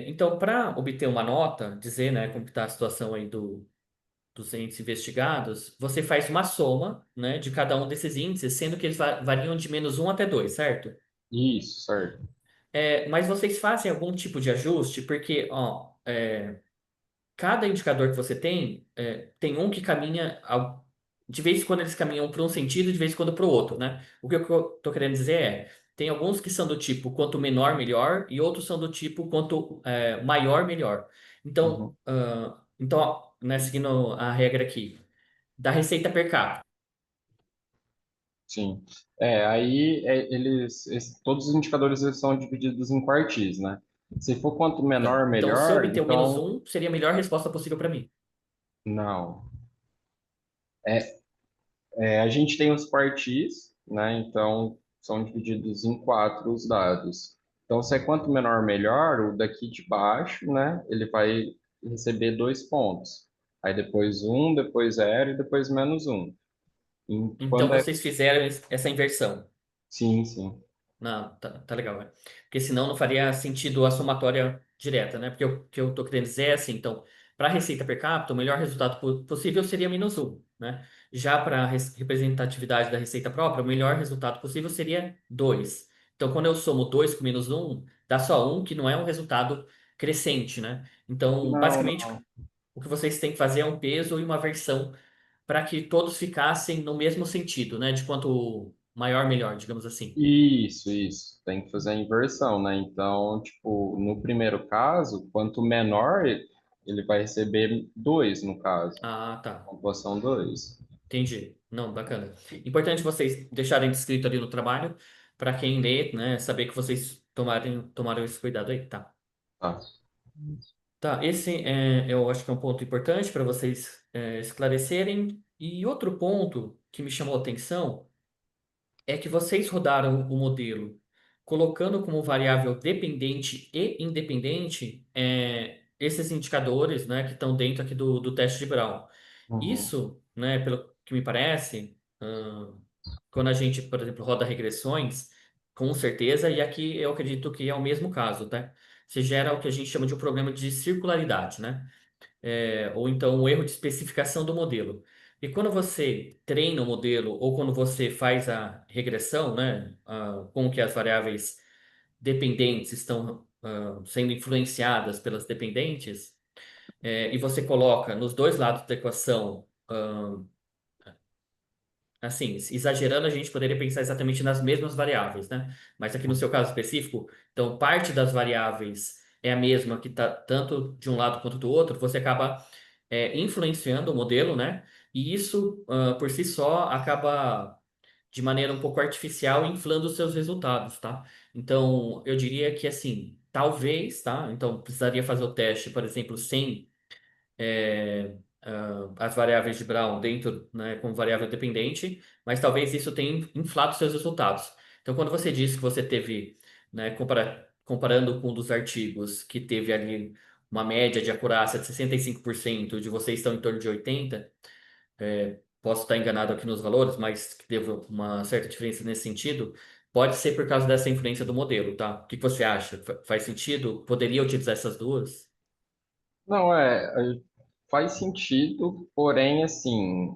Então, para obter uma nota, dizer, né, como está a situação aí dos índices investigados, você faz uma soma, né, de cada um desses índices, sendo que eles variam de -1 até 2, certo? Isso, certo. Mas vocês fazem algum tipo de ajuste? Porque, ó, cada indicador que você tem, tem um que caminha, de vez em quando eles caminham para um sentido, de vez em quando para o outro, né? O que eu tô querendo dizer tem alguns que são do tipo quanto menor, melhor, e outros são do tipo quanto maior, melhor. Então, Uhum, ó, né, seguindo a regra aqui, da receita per capita. sim. Aí todos os indicadores eles são divididos em quartis, né? Se for quanto menor, Então, se eu melhor, obter o menos então um, seria a melhor resposta possível para mim. não. A gente tem os quartis, né? Então, são divididos em quatro os dados. Então, se é quanto menor, melhor, o daqui de baixo, né? Ele vai receber 2 pontos. Aí depois um, depois zero e depois -1. Então, Quando é... vocês fizeram essa inversão. Sim, sim. Não, tá legal, né? Porque senão não faria sentido a somatória direta, né? Porque o que eu tô querendo dizer é assim, então, para a receita per capita, o melhor resultado possível seria -1, né? Já para a representatividade da receita própria, o melhor resultado possível seria 2. Então, quando eu somo 2 com -1, dá só 1, que não é um resultado crescente, né? Então, Não, basicamente, não. o que vocês têm que fazer é um peso e uma versão para que todos ficassem no mesmo sentido, né? De quanto maior, melhor, digamos assim. Isso. Tem que fazer a inversão, né? Então, tipo, no primeiro caso, quanto menor, ele vai receber 2 no caso. Ah, tá. Pontuação 2. Entendi. Não, bacana. Importante vocês deixarem descrito ali no trabalho, para quem lê, né, saber que vocês tomaram esse cuidado aí, tá? Tá. Tá, esse eu acho que é um ponto importante para vocês esclarecerem. E outro ponto que me chamou a atenção é que vocês rodaram o modelo colocando como variável dependente e independente esses indicadores, né, que estão dentro aqui do teste de Brown. Uhum. Isso, né, pelo que me parece, quando a gente, por exemplo, roda regressões, com certeza, e aqui eu acredito que é o mesmo caso, tá? Você gera o que a gente chama de um problema de circularidade, né? Ou então um erro de especificação do modelo. E quando você treina o modelo ou quando você faz a regressão, né, como que as variáveis dependentes estão sendo influenciadas pelas dependentes, e você coloca nos dois lados da equação, assim, exagerando, a gente poderia pensar exatamente nas mesmas variáveis, né? Mas aqui no seu caso específico, então parte das variáveis é a mesma que está tanto de um lado quanto do outro, você acaba influenciando o modelo, né? E isso, por si só, acaba de maneira um pouco artificial inflando os seus resultados, tá? Então, eu diria que assim, talvez, tá? Então, precisaria fazer o teste, por exemplo, sem as variáveis de Brown dentro, né, como variável dependente, mas talvez isso tenha inflado seus resultados. Então, quando você disse que você teve, né, comparando com um dos artigos que teve ali uma média de acurácia de 65%, de vocês estão em torno de 80%, posso estar enganado aqui nos valores, mas que teve uma certa diferença nesse sentido, pode ser por causa dessa influência do modelo, tá? O que que você acha? Faz sentido? Poderia utilizar essas duas? Não, faz sentido, porém, assim,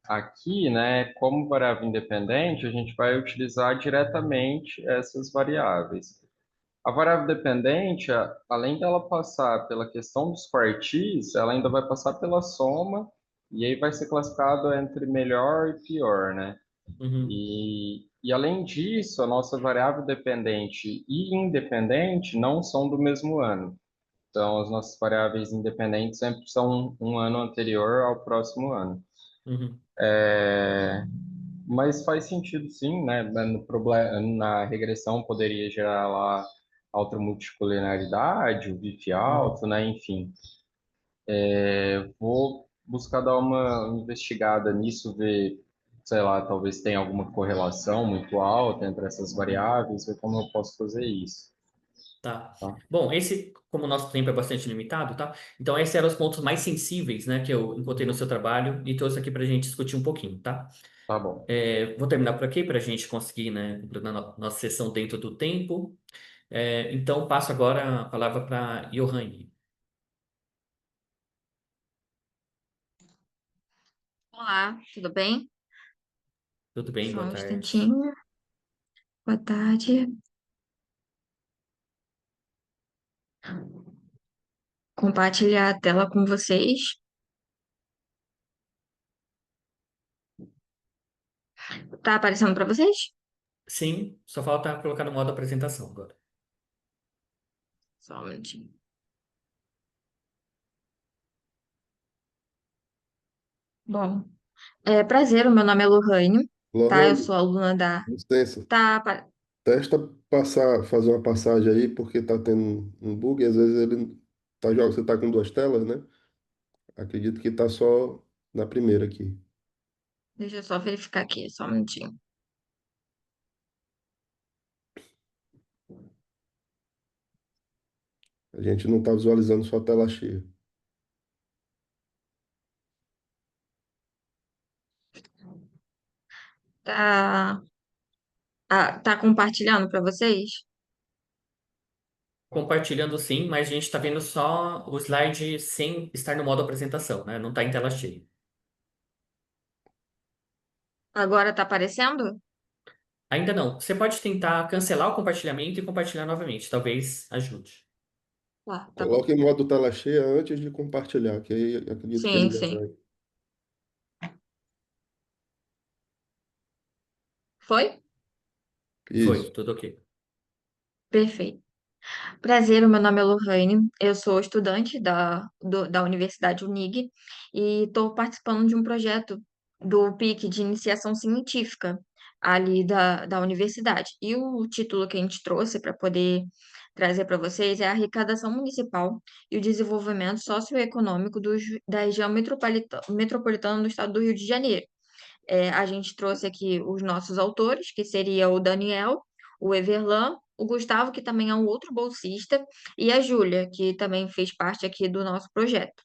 aqui, né, como variável independente, a gente vai utilizar diretamente essas variáveis. A variável dependente, além dela passar pela questão dos quartis, ela ainda vai passar pela soma, e aí vai ser classificado entre melhor e pior, né? Uhum. E além disso, a nossa variável dependente e independente não são do mesmo ano. Então, as nossas variáveis independentes sempre são um ano anterior ao próximo ano. Uhum. Mas faz sentido sim, né? No problema, na regressão poderia gerar lá alta multicolinaridade, o BIF Uhum. alto, né? Enfim, vou buscar dar uma investigada nisso, ver, sei lá, talvez tenha alguma correlação muito alta entre essas variáveis, ver como eu posso fazer isso, Tá. tá? Bom, como o nosso tempo é bastante limitado, tá? Então, esses eram os pontos mais sensíveis, né, que eu encontrei no seu trabalho e trouxe aqui para a gente discutir um pouquinho, tá? Tá bom. Vou terminar por aqui para a gente conseguir, né, completar nossa sessão dentro do tempo. Então, passo agora a palavra para Johanne. Olá, tudo bem? Tudo bem? Só Boa um tarde. instantinho. Boa tarde. Compartilhar a tela com vocês. Tá aparecendo para vocês? Sim, só falta colocar no modo apresentação agora. Só um minutinho. Bom, prazer, o meu nome é Lohane, tá? Eu Lohane, sou aluna da... licença. Tá, Testa fazer uma passagem aí, porque tá tendo um bug e às vezes ele você tá com duas telas, né? Acredito que tá só na primeira aqui. deixa eu só verificar aqui, só um minutinho. A gente não tá visualizando só a tela cheia. Tá, tá compartilhando para vocês? Compartilhando sim, mas a gente está vendo só o slide sem estar no modo apresentação, né? Não está em tela cheia. Agora tá aparecendo? Ainda não. Você pode tentar cancelar o compartilhamento e compartilhar novamente. Talvez ajude. Tá bom. Coloque em modo tela cheia antes de compartilhar, que aí acredito que ele Sim, já sim. vai. Foi? Foi, Isso. tudo ok. Perfeito. Prazer, o meu nome é Lohane, eu sou estudante da Universidade Unig e estou participando de um projeto do PIC de iniciação científica ali da universidade. E o título que a gente trouxe para poder trazer para vocês é a arrecadação municipal e o desenvolvimento socioeconômico da região metropolitana do estado do Rio de Janeiro. A gente trouxe aqui os nossos autores, que seria o Daniel, o Everlan, o Gustavo, que também é um outro bolsista, e a Júlia, que também fez parte aqui do nosso projeto.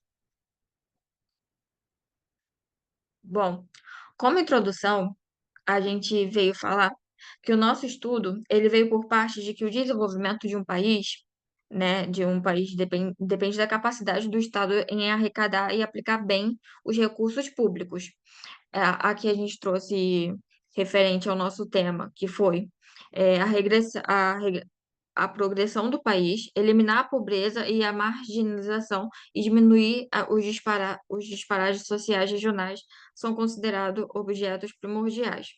Bom, como introdução, a gente veio falar que o nosso estudo, ele veio por parte de que o desenvolvimento de um país, né, de um país depende da capacidade do Estado em arrecadar e aplicar bem os recursos públicos. Aqui a gente trouxe referente ao nosso tema, que foi a progressão do país, eliminar a pobreza e a marginalização e diminuir os disparagens sociais regionais são considerados objetos primordiais.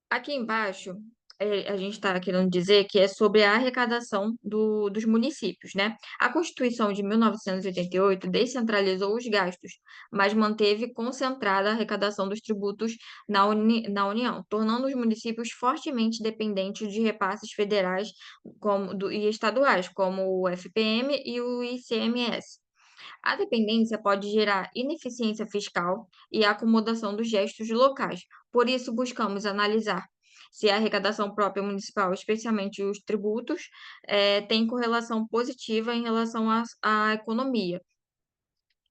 Aqui embaixo, a gente está querendo dizer que é sobre a arrecadação dos municípios, né? A Constituição de 1988 descentralizou os gastos, mas manteve concentrada a arrecadação dos tributos na União, tornando os municípios fortemente dependentes de repasses federais e estaduais, como o FPM e o ICMS. A dependência pode gerar ineficiência fiscal e acomodação dos gestos locais. Por isso, buscamos analisar se a arrecadação própria municipal, especialmente os tributos, tem correlação positiva em relação à economia.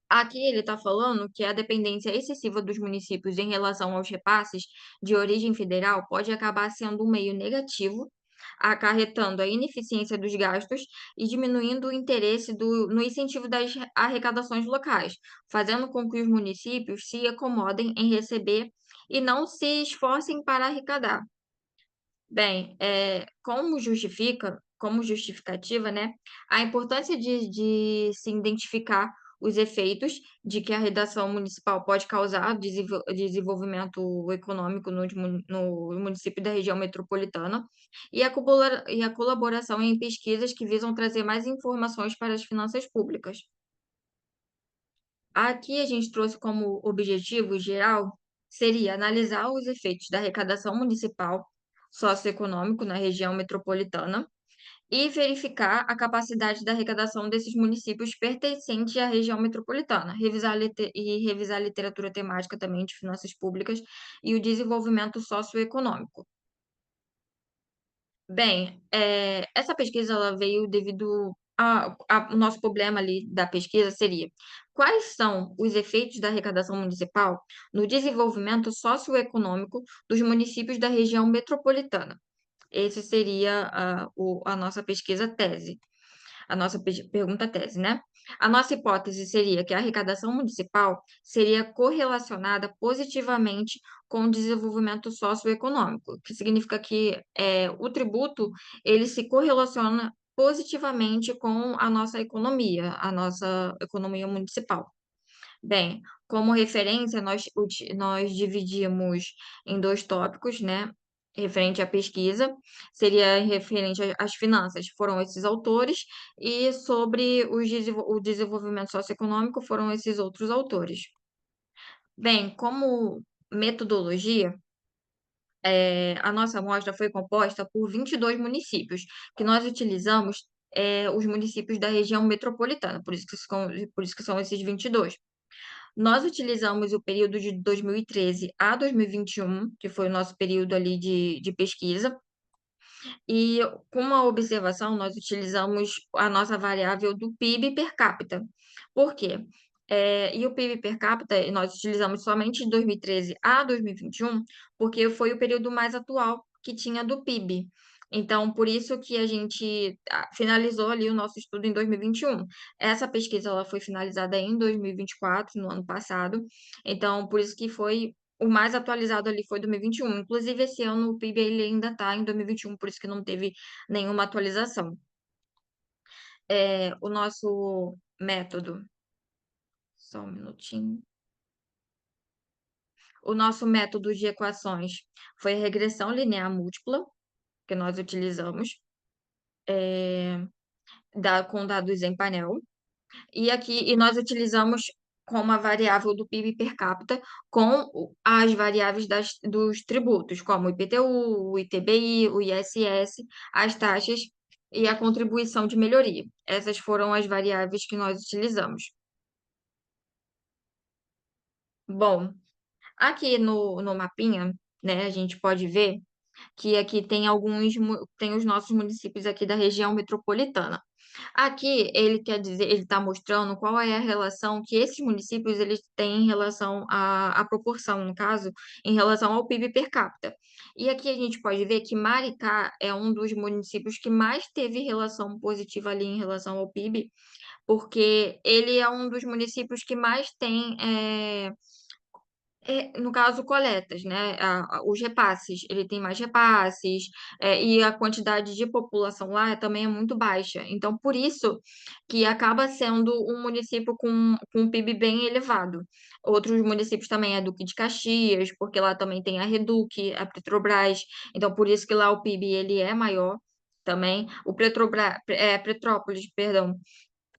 Aqui ele está falando que a dependência excessiva dos municípios em relação aos repasses de origem federal pode acabar sendo um meio negativo acarretando a ineficiência dos gastos e diminuindo o interesse no incentivo das arrecadações locais, fazendo com que os municípios se acomodem em receber e não se esforcem para arrecadar. Bem, como justificativa, né, a importância de se identificar os efeitos de que a redação municipal pode causar desenvolvimento econômico no município da região metropolitana e a colaboração em pesquisas que visam trazer mais informações para as finanças públicas. Aqui a gente trouxe como objetivo geral seria analisar os efeitos da arrecadação municipal socioeconômico na região metropolitana e verificar a capacidade da arrecadação desses municípios pertencentes à região metropolitana, revisar a literatura temática também de finanças públicas e o desenvolvimento socioeconômico. Bem, essa pesquisa ela veio devido o nosso problema ali da pesquisa seria: quais são os efeitos da arrecadação municipal no desenvolvimento socioeconômico dos municípios da região metropolitana? Esse seria a nossa pesquisa tese, a nossa pergunta tese, né? A nossa hipótese seria que a arrecadação municipal seria correlacionada positivamente com o desenvolvimento socioeconômico, que significa que o tributo ele se correlaciona positivamente com a nossa economia municipal. Bem, como referência, nós dividimos em 2 tópicos, né, referente à pesquisa, seria referente às finanças, foram esses autores, e sobre o desenvolvimento socioeconômico, foram esses outros autores. Bem, como metodologia, a nossa amostra foi composta por 22 municípios, que nós utilizamos, os municípios da região metropolitana, por isso que são esses 22. Nós utilizamos o período de 2013 a 2021, que foi o nosso período ali de pesquisa, e com uma observação, nós utilizamos a nossa variável do PIB per capita. Por quê? E o PIB per capita, nós utilizamos somente de 2013 a 2021, porque foi o período mais atual que tinha do PIB. Então, por isso que a gente finalizou ali o nosso estudo em 2021. Essa pesquisa ela foi finalizada em 2024, no ano passado. Então, por isso que foi o mais atualizado ali foi 2021. Inclusive, esse ano o PIB ele ainda está em 2021, por isso que não teve nenhuma atualização. O nosso método. Só um minutinho. O nosso método de equações foi a regressão linear múltipla, que nós utilizamos, com dados em painel. E nós utilizamos como a variável do PIB per capita com as variáveis dos tributos, como o IPTU, o ITBI, o ISS, as taxas e a contribuição de melhoria. Essas foram as variáveis que nós utilizamos. Bom, aqui no mapinha, né, a gente pode ver que aqui tem os nossos municípios aqui da região metropolitana. Aqui ele quer dizer, ele está mostrando qual é a relação que esses municípios eles têm em relação à proporção, no caso, em relação ao PIB per capita. E aqui a gente pode ver que Maricá é um dos municípios que mais teve relação positiva ali em relação ao PIB, porque ele é um dos municípios que mais tem no caso, coletas, né? Os repasses, ele tem mais repasses, e a quantidade de população lá também é muito baixa. Então, por isso que acaba sendo um município com um PIB bem elevado. Outros municípios também é Duque de Caxias, porque lá também tem a Reduc, a Petrobras. Então, por isso que lá o PIB ele é maior também. O Petrópolis, perdão,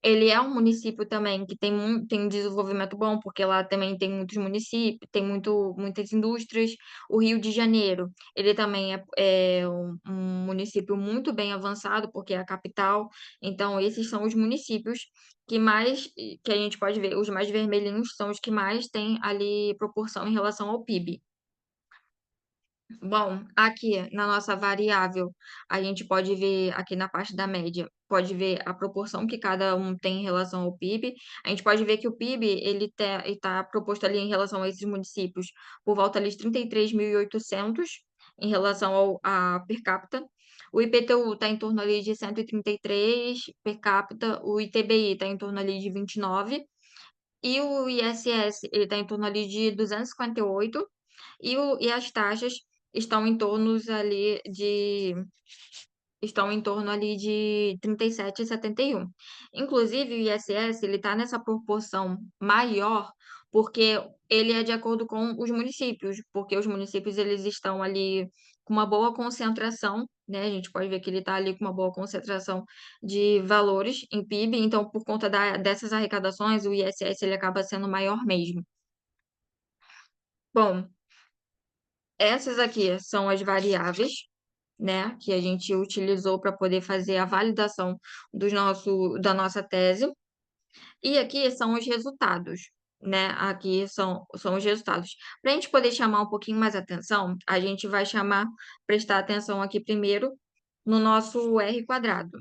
ele é um município também que tem um desenvolvimento bom, porque lá também tem muitos municípios, tem muitas indústrias. O Rio de Janeiro, ele também é um município muito bem avançado, porque é a capital. Então, esses são os municípios que a gente pode ver, os mais vermelhinhos são os que mais têm ali proporção em relação ao PIB. Bom, aqui na nossa variável, a gente pode ver aqui na parte da média, pode ver a proporção que cada um tem em relação ao PIB. A gente pode ver que o PIB ele está proposto ali em relação a esses municípios por volta ali de 33.800 em relação a per capita. O IPTU está em torno ali de 133 per capita, o ITBI está em torno ali de 29, e o ISS ele está em torno ali de 258, e as taxas estão em torno ali de estão em torno ali de 37,71. Inclusive, o ISS ele está nessa proporção maior porque ele é de acordo com os municípios, porque os municípios eles estão ali com uma boa concentração, né? A gente pode ver que ele está ali com uma boa concentração de valores em PIB, então por conta dessas arrecadações, o ISS ele acaba sendo maior mesmo. Bom, essas aqui são as variáveis, né, que a gente utilizou para poder fazer a validação da nossa tese. E aqui são os resultados, né? Aqui são os resultados. Para a gente poder chamar um pouquinho mais atenção, a gente vai prestar atenção aqui primeiro no nosso R quadrado,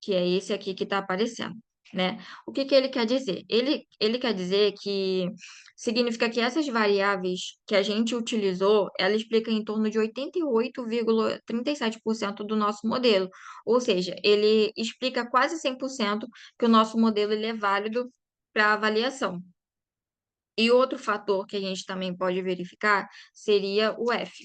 que é esse aqui que está aparecendo, né? O que que ele quer dizer? Ele quer dizer que significa que essas variáveis que a gente utilizou, ela explica em torno de 88,37% do nosso modelo. Ou seja, ele explica quase 100% que o nosso modelo ele é válido para avaliação. E outro fator que a gente também pode verificar seria o F.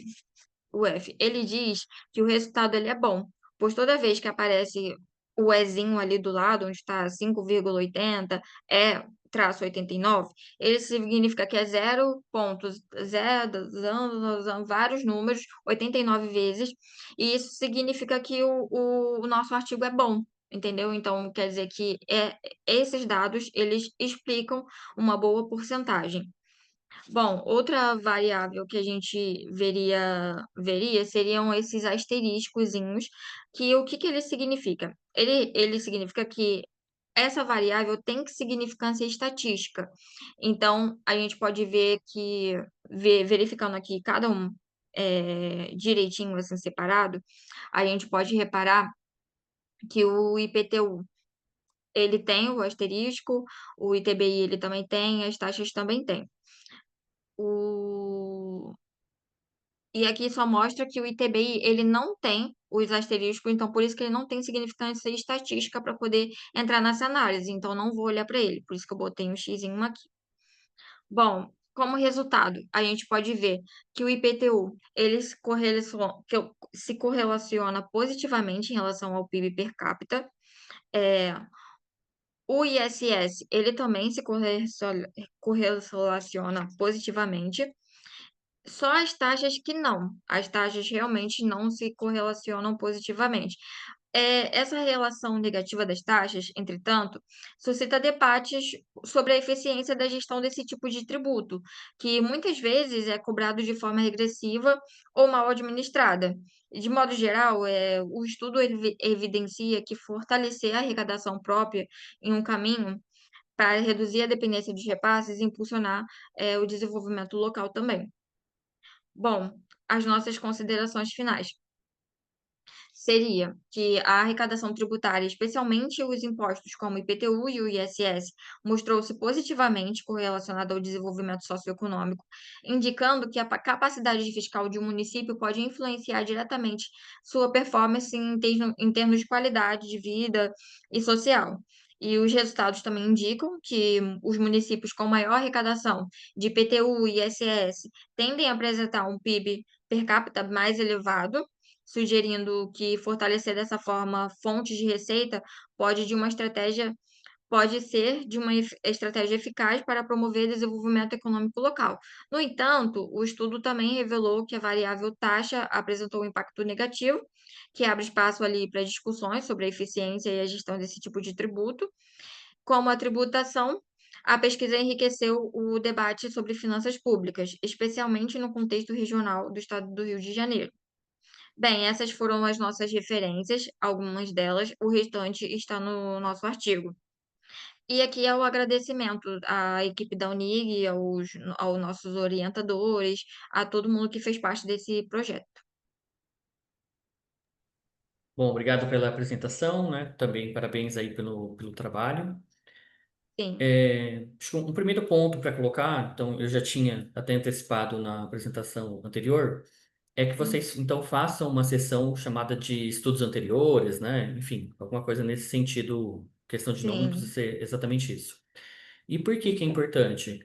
O F, ele diz que o resultado ele é bom, pois toda vez que aparece o Ezinho ali do lado, onde está 5,80, é traço 89, ele significa que é 0,0, vários números, 89 vezes, e isso significa que o nosso artigo é bom, entendeu? Então, quer dizer que esses dados, eles explicam uma boa porcentagem. Bom, outra variável que a gente veria seriam esses asteriscozinhos, que o que que ele significa? Ele significa que essa variável tem significância estatística. Então, a gente pode ver verificando aqui cada um direitinho, assim, separado, a gente pode reparar que o IPTU, ele tem o asterisco, o ITBI, ele também tem, as taxas também têm. E aqui só mostra que o ITBI ele não tem os asteriscos, então por isso que ele não tem significância estatística para poder entrar nessa análise. Então não vou olhar para ele, por isso que eu botei um X aqui. Bom, como resultado, a gente pode ver que o IPTU ele se correlaciona positivamente em relação ao PIB per capita. O ISS ele também se correlaciona positivamente. Só as taxas que não. As taxas realmente não se correlacionam positivamente. Essa relação negativa das taxas, entretanto, suscita debates sobre a eficiência da gestão desse tipo de tributo, que muitas vezes é cobrado de forma regressiva ou mal administrada. De modo geral, o estudo evidencia que fortalecer a arrecadação própria em um caminho para reduzir a dependência dos repasses e impulsionar o desenvolvimento local também. Bom, as nossas considerações finais seria que a arrecadação tributária, especialmente os impostos como o IPTU e o ISS, mostrou-se positivamente correlacionada ao desenvolvimento socioeconômico, indicando que a capacidade fiscal de um município pode influenciar diretamente sua performance em termos de qualidade de vida e social. E os resultados também indicam que os municípios com maior arrecadação de IPTU e ISS tendem a apresentar um PIB per capita mais elevado, sugerindo que fortalecer dessa forma fontes de receita pode ser de uma estratégia eficaz para promover desenvolvimento econômico local. No entanto, o estudo também revelou que a variável taxa apresentou um impacto negativo, que abre espaço ali para discussões sobre a eficiência e a gestão desse tipo de tributo. Como a tributação, a pesquisa enriqueceu o debate sobre finanças públicas, especialmente no contexto regional do estado do Rio de Janeiro. Bem, essas foram as nossas referências, algumas delas, o restante está no nosso artigo. E aqui é o agradecimento à equipe da Unig, aos nossos orientadores, a todo mundo que fez parte desse projeto. Bom, obrigado pela apresentação, né? Também parabéns aí pelo trabalho. Sim, Acho que um primeiro ponto para colocar, então eu já tinha até antecipado na apresentação anterior, é que vocês então façam uma sessão chamada de estudos anteriores, né? Enfim, alguma coisa nesse sentido, questão de nome não precisa Sim, ser exatamente isso. E por que que é importante?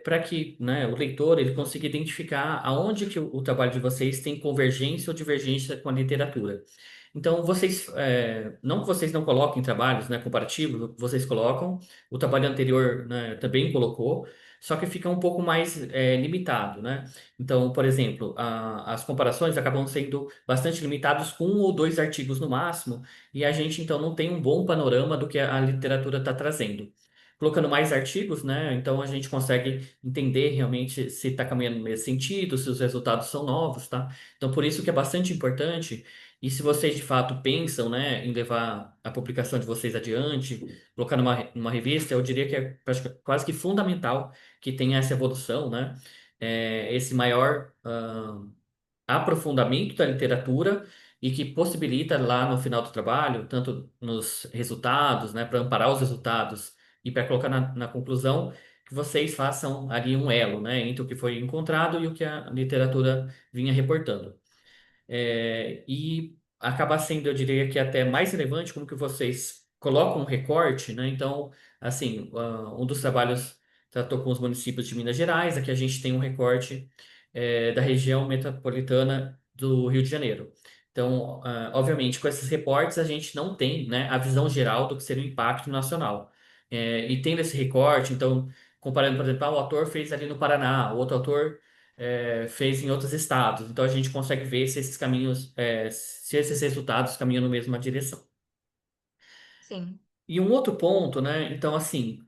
Para que, né, o leitor ele consiga identificar aonde que o trabalho de vocês tem convergência ou divergência com a literatura. Então, vocês, não que vocês não coloquem trabalhos, né, comparativos, vocês colocam, o trabalho anterior, né, também colocou, só que fica um pouco mais limitado, né? Então, por exemplo, as comparações acabam sendo bastante limitadas com um ou dois artigos no máximo, e a gente então não tem um bom panorama do que a literatura está trazendo. Colocando mais artigos, né? Então a gente consegue entender realmente se está caminhando no mesmo sentido, se os resultados são novos, tá? Então por isso que é bastante importante. E se vocês de fato pensam, né, em levar a publicação de vocês adiante, colocar numa revista, eu diria que é quase que fundamental que tenha essa evolução, né? Esse maior aprofundamento da literatura e que possibilita lá no final do trabalho, tanto nos resultados, né, para amparar os resultados e para colocar na conclusão, que vocês façam ali um elo, né, entre o que foi encontrado e o que a literatura vinha reportando. E acaba sendo, eu diria que até mais relevante como que vocês colocam um recorte, né? Então, assim, um dos trabalhos tratou com os municípios de Minas Gerais, aqui a gente tem um recorte da região metropolitana do Rio de Janeiro. Então, obviamente, com esses reportes a gente não tem, né, a visão geral do que seria o impacto nacional. E tendo esse recorte, então, comparando, por exemplo, o autor fez ali no Paraná, o outro autor fez em outros estados. Então a gente consegue ver se esses caminhos, se esses resultados caminham na mesma direção. sim, E um outro ponto, né? Então, assim,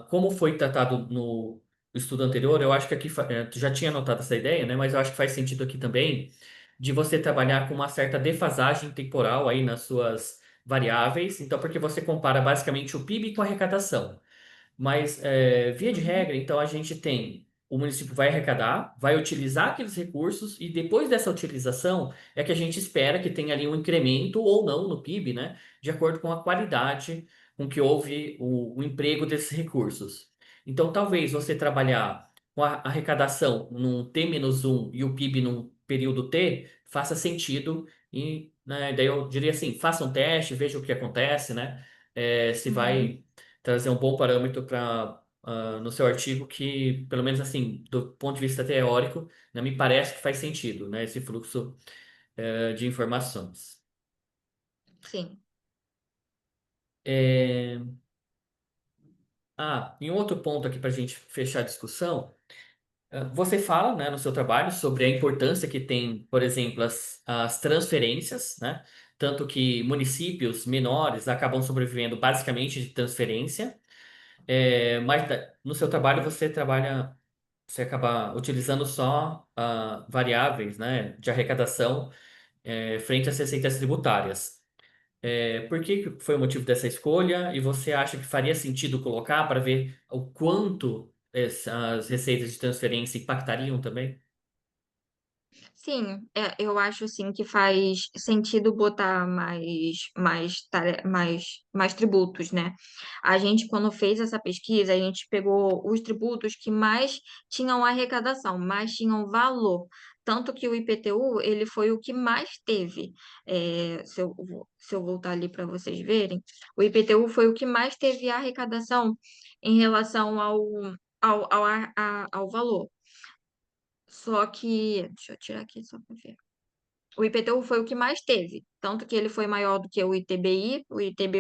como foi tratado no estudo anterior, eu acho que aqui tu já tinha notado essa ideia, né? Mas eu acho que faz sentido aqui também de você trabalhar com uma certa defasagem temporal aí nas suas variáveis. Então, porque você compara basicamente o PIB com a arrecadação. Mas, via de Uhum. regra, então a gente tem, o município vai arrecadar, vai utilizar aqueles recursos e depois dessa utilização é que a gente espera que tenha ali um incremento ou não no PIB, né? De acordo com a qualidade com que houve o emprego desses recursos. Então, talvez você trabalhar com a arrecadação num T-1 e o PIB num período T faça sentido e, né, daí eu diria assim, faça um teste, veja o que acontece, né? Se Uhum. vai trazer um bom parâmetro para no seu artigo que, pelo menos assim, do ponto de vista teórico, né, me parece que faz sentido, né, esse fluxo de informações. sim. É, e um outro ponto aqui para a gente fechar a discussão, você fala, né, no seu trabalho sobre a importância que tem, por exemplo, as transferências, né, tanto que municípios menores acabam sobrevivendo basicamente de transferência, mas no seu trabalho você acaba utilizando só variáveis, né, de arrecadação frente às receitas tributárias. Por que que foi o motivo dessa escolha? E você acha que faria sentido colocar para ver o quanto as receitas de transferência impactariam também? Sim, eu acho sim que faz sentido botar mais tributos, né. A gente quando fez essa pesquisa, a gente pegou os tributos que mais tinham arrecadação, mais tinham valor, tanto que o IPTU, ele foi o que mais teve, se eu voltar ali para vocês verem, o IPTU foi o que mais teve arrecadação em relação ao valor. Só que deixa eu tirar aqui só para ver. O IPTU foi o que mais teve, tanto que ele foi maior do que o ITBI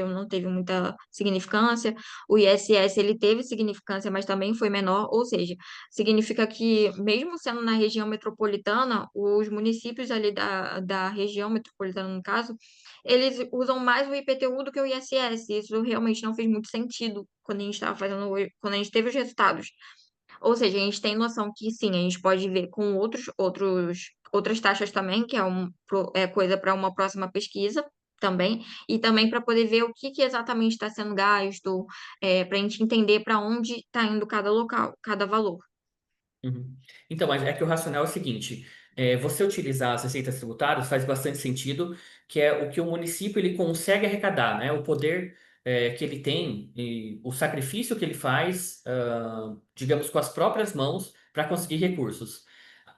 não teve muita significância, o ISS ele teve significância, mas também foi menor, ou seja, significa que mesmo sendo na região metropolitana, os municípios ali da região metropolitana, no caso, eles usam mais o IPTU do que o ISS, isso realmente não fez muito sentido quando a gente estava fazendo, quando a gente teve os resultados. Ou seja, a gente tem noção que sim, a gente pode ver com outras taxas também, que é coisa para uma próxima pesquisa também, e também para poder ver o que que exatamente está sendo gasto, para a gente entender para onde está indo cada local, cada valor. Uhum. Então, mas é que o racional é o seguinte: você utilizar as receitas tributárias faz bastante sentido, que é o que o município ele consegue arrecadar, né? O poder que ele tem e o sacrifício que ele faz, digamos, com as próprias mãos para conseguir recursos.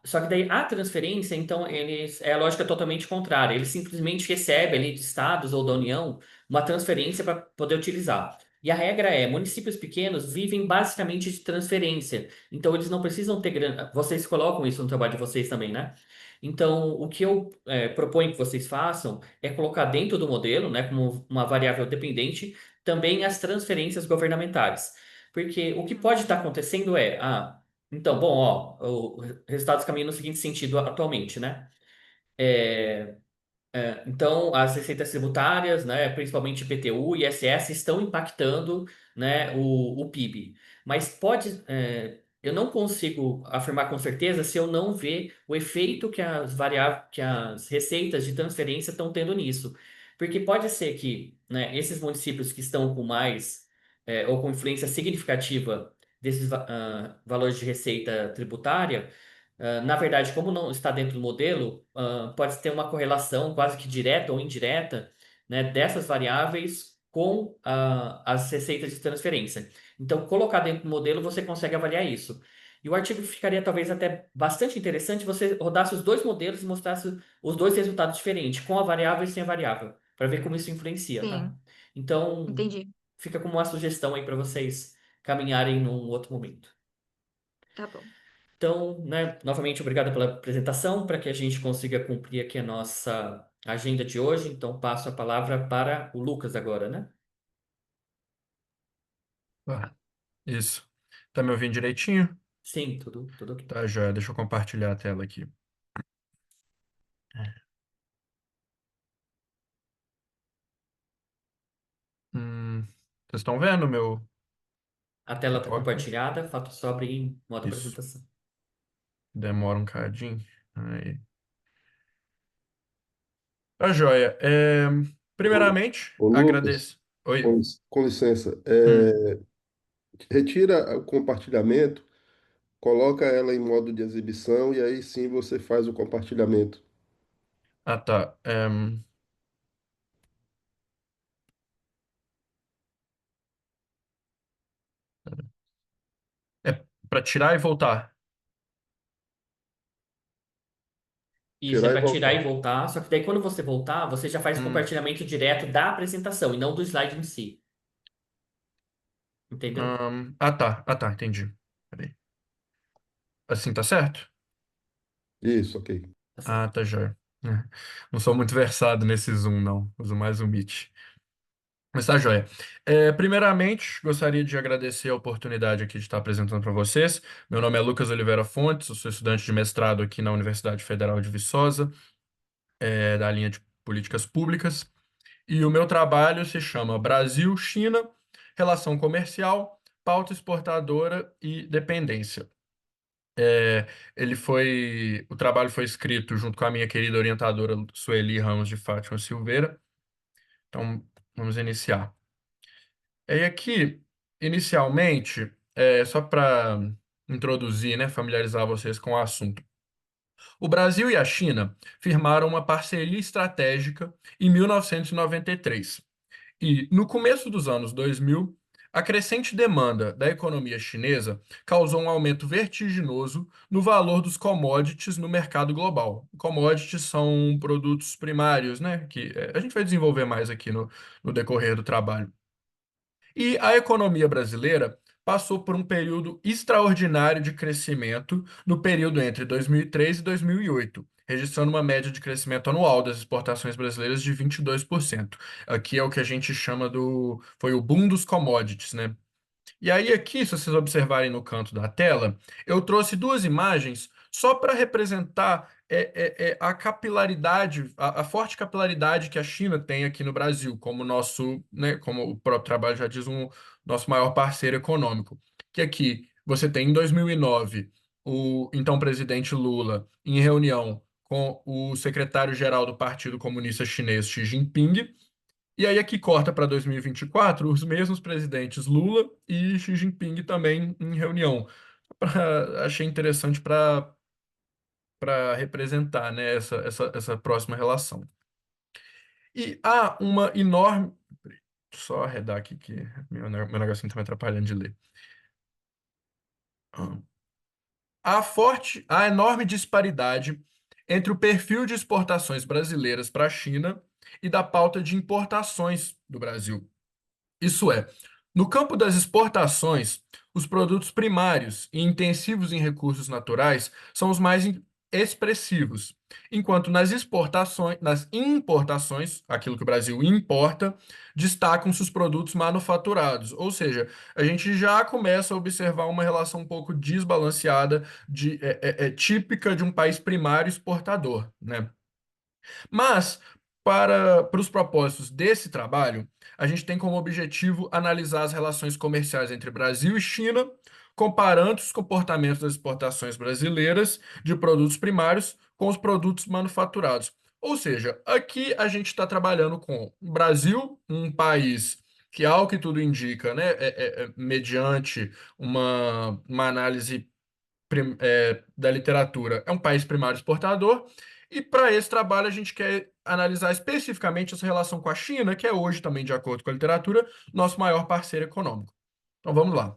Só que daí a transferência, então, é a lógica totalmente contrária. Ele simplesmente recebe ali de estados ou da União uma transferência para poder utilizar. E a regra é, municípios pequenos vivem basicamente de transferência. Então, eles não precisam ter grana. Vocês colocam isso no trabalho de vocês também, né? Então, o que eu proponho que vocês façam é colocar dentro do modelo, né, como uma variável dependente, também as transferências governamentais. Porque o que pode estar acontecendo é, então, bom, ó, o resultados caminham no seguinte sentido atualmente, né? Então, as receitas tributárias, né, principalmente IPTU e ISS, estão impactando, né, o PIB. Mas eu não consigo afirmar com certeza se eu não ver o efeito que as receitas de transferência estão tendo nisso. Porque pode ser que, né, esses municípios que estão com mais, ou com influência significativa desses valores de receita tributária, na verdade, como não está dentro do modelo, pode ter uma correlação quase que direta ou indireta, né, dessas variáveis com as receitas de transferência. Então, colocar dentro do modelo, você consegue avaliar isso. E o artigo ficaria talvez até bastante interessante se você rodasse os dois modelos e mostrasse os dois resultados diferentes, com a variável e sem a variável, para ver como isso influencia, tá? Sim, Então, entendi. fica como uma sugestão aí para vocês caminharem num outro momento. Tá bom. Então, né, novamente, obrigado pela apresentação, para que a gente consiga cumprir aqui a nossa agenda de hoje. Então, passo a palavra para o Lucas agora, né? Ah, isso. Tá me ouvindo direitinho? Sim, tudo ok. Tá, joia. Deixa eu compartilhar a tela aqui. Vocês estão vendo meu A tela está PowerPoint? compartilhada, falta só abrir em modo Isso. apresentação. Demora um cadinho. Aí. Tá, joia. Ô, Primeiramente, ô, Lucas, agradeço. Oi. com licença, Hum. retira o compartilhamento, coloca ela em modo de exibição e aí sim você faz o compartilhamento. Ah, tá. É para tirar e voltar. Isso é Tirar e para tirar voltar. e voltar, só que daí quando você voltar, você já faz o Hum, compartilhamento direto da apresentação e não do slide em si. Entendeu? tá. Ah, tá. Entendi. Peraí. Assim tá certo? Isso, ok. Tá Ah, certo. tá, joia. É. Não sou muito versado nesse Zoom, não. Uso mais o Meet. Mas tá, joia. Primeiramente, gostaria de agradecer a oportunidade aqui de estar apresentando para vocês. Meu nome é Lucas Oliveira Fontes, eu sou estudante de mestrado aqui na Universidade Federal de Viçosa, da linha de Políticas Públicas. E o meu trabalho se chama Brasil-China, Relação Comercial, Pauta Exportadora e Dependência. É, o trabalho foi escrito junto com a minha querida orientadora Sueli Ramos de Fátima Silveira. Então, vamos iniciar. E aqui, inicialmente, só para introduzir, né, familiarizar vocês com o assunto. O Brasil e a China firmaram uma parceria estratégica em 1993. E, no começo dos anos 2000, a crescente demanda da economia chinesa causou um aumento vertiginoso no valor dos commodities no mercado global. Commodities são produtos primários, né, que a gente vai desenvolver mais aqui no decorrer do trabalho. E a economia brasileira passou por um período extraordinário de crescimento no período entre 2003 e 2008, registrando uma média de crescimento anual das exportações brasileiras de 22%. Aqui é o que a gente chama foi o boom dos commodities, né? E aí, aqui, se vocês observarem no canto da tela, eu trouxe duas imagens só para representar a capilaridade, a forte capilaridade que a China tem aqui no Brasil, como nosso, né, como o próprio trabalho já diz, nosso maior parceiro econômico. Que aqui você tem, em 2009, o então presidente Lula, em reunião com o secretário-geral do Partido Comunista Chinês, Xi Jinping, e aí aqui corta para 2024, os mesmos presidentes Lula e Xi Jinping também em reunião. Achei interessante para representar, né, essa próxima relação. E há uma enorme. Só arredar aqui que meu negocinho está me atrapalhando de ler. Ah. há enorme disparidade entre o perfil de exportações brasileiras para a China e da pauta de importações do Brasil. Isso é, no campo das exportações, os produtos primários e intensivos em recursos naturais são os mais expressivos, enquanto nas importações, aquilo que o Brasil importa, destacam-se os produtos manufaturados, ou seja, a gente já começa a observar uma relação um pouco desbalanceada, típica de um país primário exportador, né? Mas, para os propósitos desse trabalho, a gente tem como objetivo analisar as relações comerciais entre Brasil e China, comparando os comportamentos das exportações brasileiras de produtos primários com os produtos manufaturados. Ou seja, aqui a gente está trabalhando com o Brasil, um país que, ao que tudo indica, né, mediante uma análise da literatura, é um país primário exportador, e para esse trabalho a gente quer analisar especificamente essa relação com a China, que é hoje também, de acordo com a literatura, nosso maior parceiro econômico. Então vamos lá.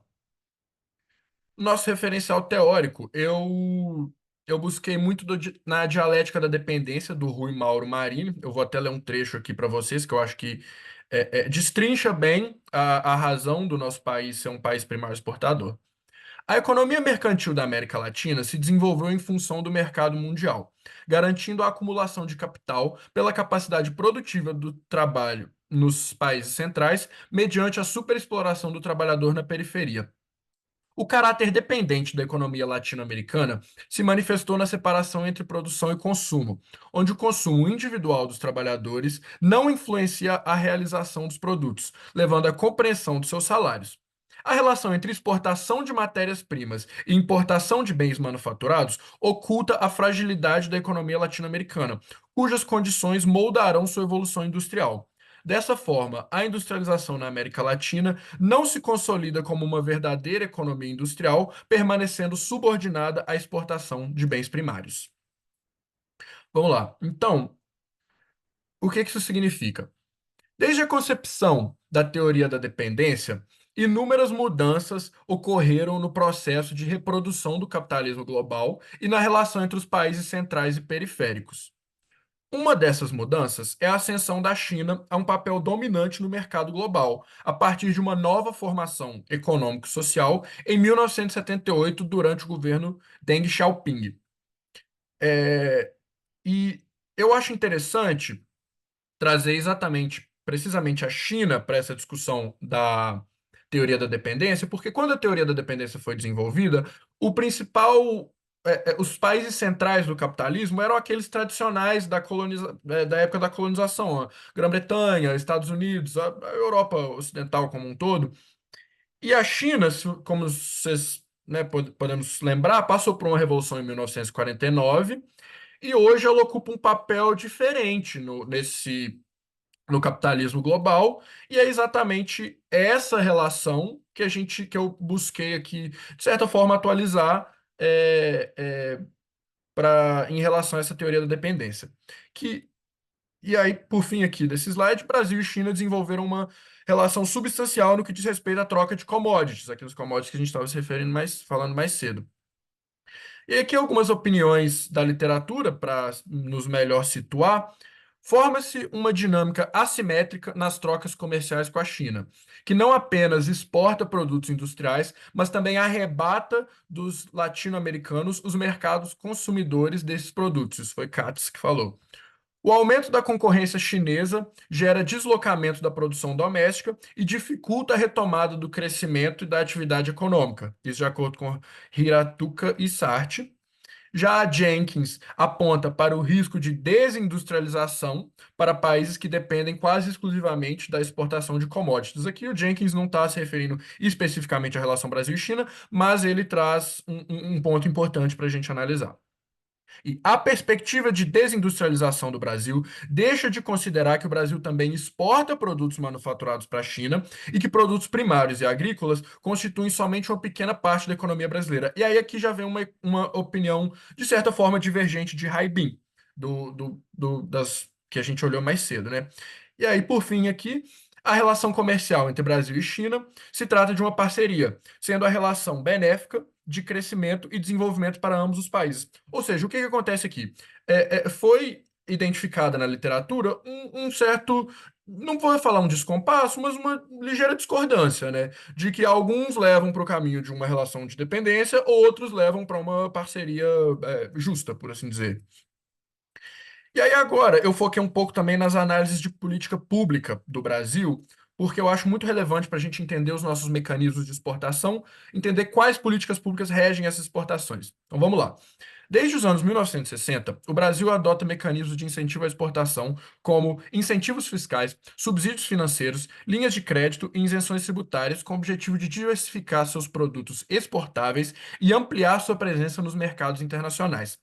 Nosso referencial teórico, eu busquei muito na dialética da dependência do Rui Mauro Marini. Eu vou até ler um trecho aqui para vocês, que eu acho que destrincha bem a razão do nosso país ser um país primário exportador. A economia mercantil da América Latina se desenvolveu em função do mercado mundial, garantindo a acumulação de capital pela capacidade produtiva do trabalho nos países centrais, mediante a superexploração do trabalhador na periferia. O caráter dependente da economia latino-americana se manifestou na separação entre produção e consumo, onde o consumo individual dos trabalhadores não influencia a realização dos produtos, levando à compreensão dos seus salários. A relação entre exportação de matérias-primas e importação de bens manufaturados oculta a fragilidade da economia latino-americana, cujas condições moldarão sua evolução industrial. Dessa forma, a industrialização na América Latina não se consolida como uma verdadeira economia industrial, permanecendo subordinada à exportação de bens primários. Vamos lá. Então, o que isso significa? Desde a concepção da teoria da dependência, inúmeras mudanças ocorreram no processo de reprodução do capitalismo global e na relação entre os países centrais e periféricos. Uma dessas mudanças é a ascensão da China a um papel dominante no mercado global, a partir de uma nova formação econômico-social em 1978, durante o governo Deng Xiaoping. E eu acho interessante trazer precisamente a China para essa discussão da teoria da dependência, porque quando a teoria da dependência foi desenvolvida, os países centrais do capitalismo eram aqueles tradicionais da época da colonização, a Grã-Bretanha, Estados Unidos, a Europa Ocidental como um todo. E a China, como vocês, né, podemos lembrar, passou por uma revolução em 1949 e hoje ela ocupa um papel diferente no capitalismo global, e é exatamente essa relação que eu busquei aqui, de certa forma, atualizar em relação a essa teoria da dependência. E aí, por fim, aqui desse slide, Brasil e China desenvolveram uma relação substancial no que diz respeito à troca de commodities, aqueles commodities que a gente estava se referindo falando mais cedo. E aqui algumas opiniões da literatura para nos melhor situar. Forma-se uma dinâmica assimétrica nas trocas comerciais com a China, que não apenas exporta produtos industriais, mas também arrebata dos latino-americanos os mercados consumidores desses produtos. Isso foi Katz que falou. O aumento da concorrência chinesa gera deslocamento da produção doméstica e dificulta a retomada do crescimento e da atividade econômica. Isso de acordo com Hiratuka e Sartre. Já a Jenkins aponta para o risco de desindustrialização para países que dependem quase exclusivamente da exportação de commodities. Aqui o Jenkins não está se referindo especificamente à relação Brasil e China, mas ele traz um ponto importante para a gente analisar. E a perspectiva de desindustrialização do Brasil deixa de considerar que o Brasil também exporta produtos manufaturados para a China e que produtos primários e agrícolas constituem somente uma pequena parte da economia brasileira. E aí aqui já vem uma opinião, de certa forma, divergente de Haibin, das que a gente olhou mais cedo, né? E aí, por fim, aqui, A relação comercial entre Brasil e China se trata de uma parceria, sendo a relação benéfica de crescimento e desenvolvimento para ambos os países. Ou seja, o que que acontece aqui? Foi identificada na literatura um certo, não vou falar um descompasso, mas uma ligeira discordância, né? De que alguns levam para o caminho de uma relação de dependência, outros levam para uma parceria, justa, por assim dizer. E aí agora eu foquei um pouco também nas análises de política pública do Brasil, porque eu acho muito relevante para a gente entender os nossos mecanismos de exportação, entender quais políticas públicas regem essas exportações. Então vamos lá. Desde os anos 1960, o Brasil adota mecanismos de incentivo à exportação, como incentivos fiscais, subsídios financeiros, linhas de crédito e isenções tributárias, com o objetivo de diversificar seus produtos exportáveis e ampliar sua presença nos mercados internacionais.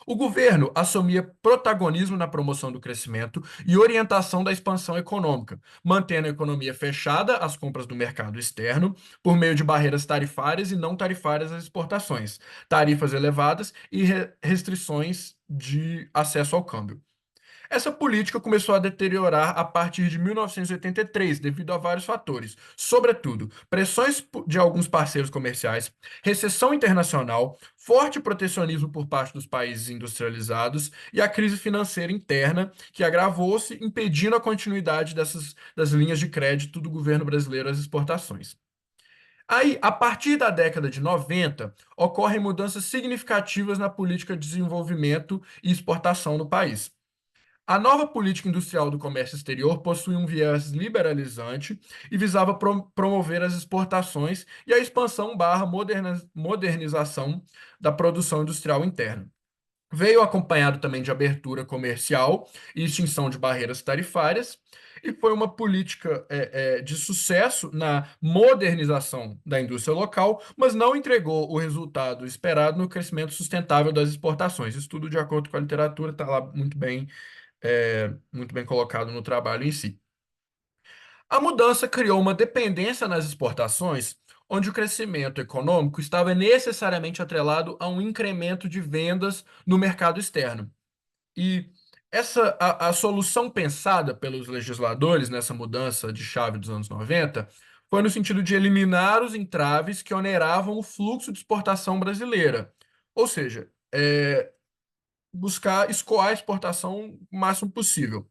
O governo assumia protagonismo na promoção do crescimento e orientação da expansão econômica, mantendo a economia fechada às compras do mercado externo por meio de barreiras tarifárias e não tarifárias às exportações, tarifas elevadas e restrições de acesso ao câmbio. Essa política começou a deteriorar a partir de 1983, devido a vários fatores, sobretudo pressões de alguns parceiros comerciais, recessão internacional, forte protecionismo por parte dos países industrializados e a crise financeira interna, que agravou-se, impedindo a continuidade das linhas de crédito do governo brasileiro às exportações. Aí, a partir da década de 90, ocorrem mudanças significativas na política de desenvolvimento e exportação no país. A nova política industrial do comércio exterior possui um viés liberalizante e visava promover as exportações e a expansão barra modernização da produção industrial interna. Veio acompanhado também de abertura comercial e extinção de barreiras tarifárias, e foi uma política de sucesso na modernização da indústria local, mas não entregou o resultado esperado no crescimento sustentável das exportações. Isso tudo, de acordo com a literatura, está lá muito bem colocado no trabalho em si. A mudança criou uma dependência nas exportações, onde o crescimento econômico estava necessariamente atrelado a um incremento de vendas no mercado externo. E a solução pensada pelos legisladores nessa mudança de chave dos anos 90 foi no sentido de eliminar os entraves que oneravam o fluxo de exportação brasileira. Ou seja, buscar escoar a exportação o máximo possível.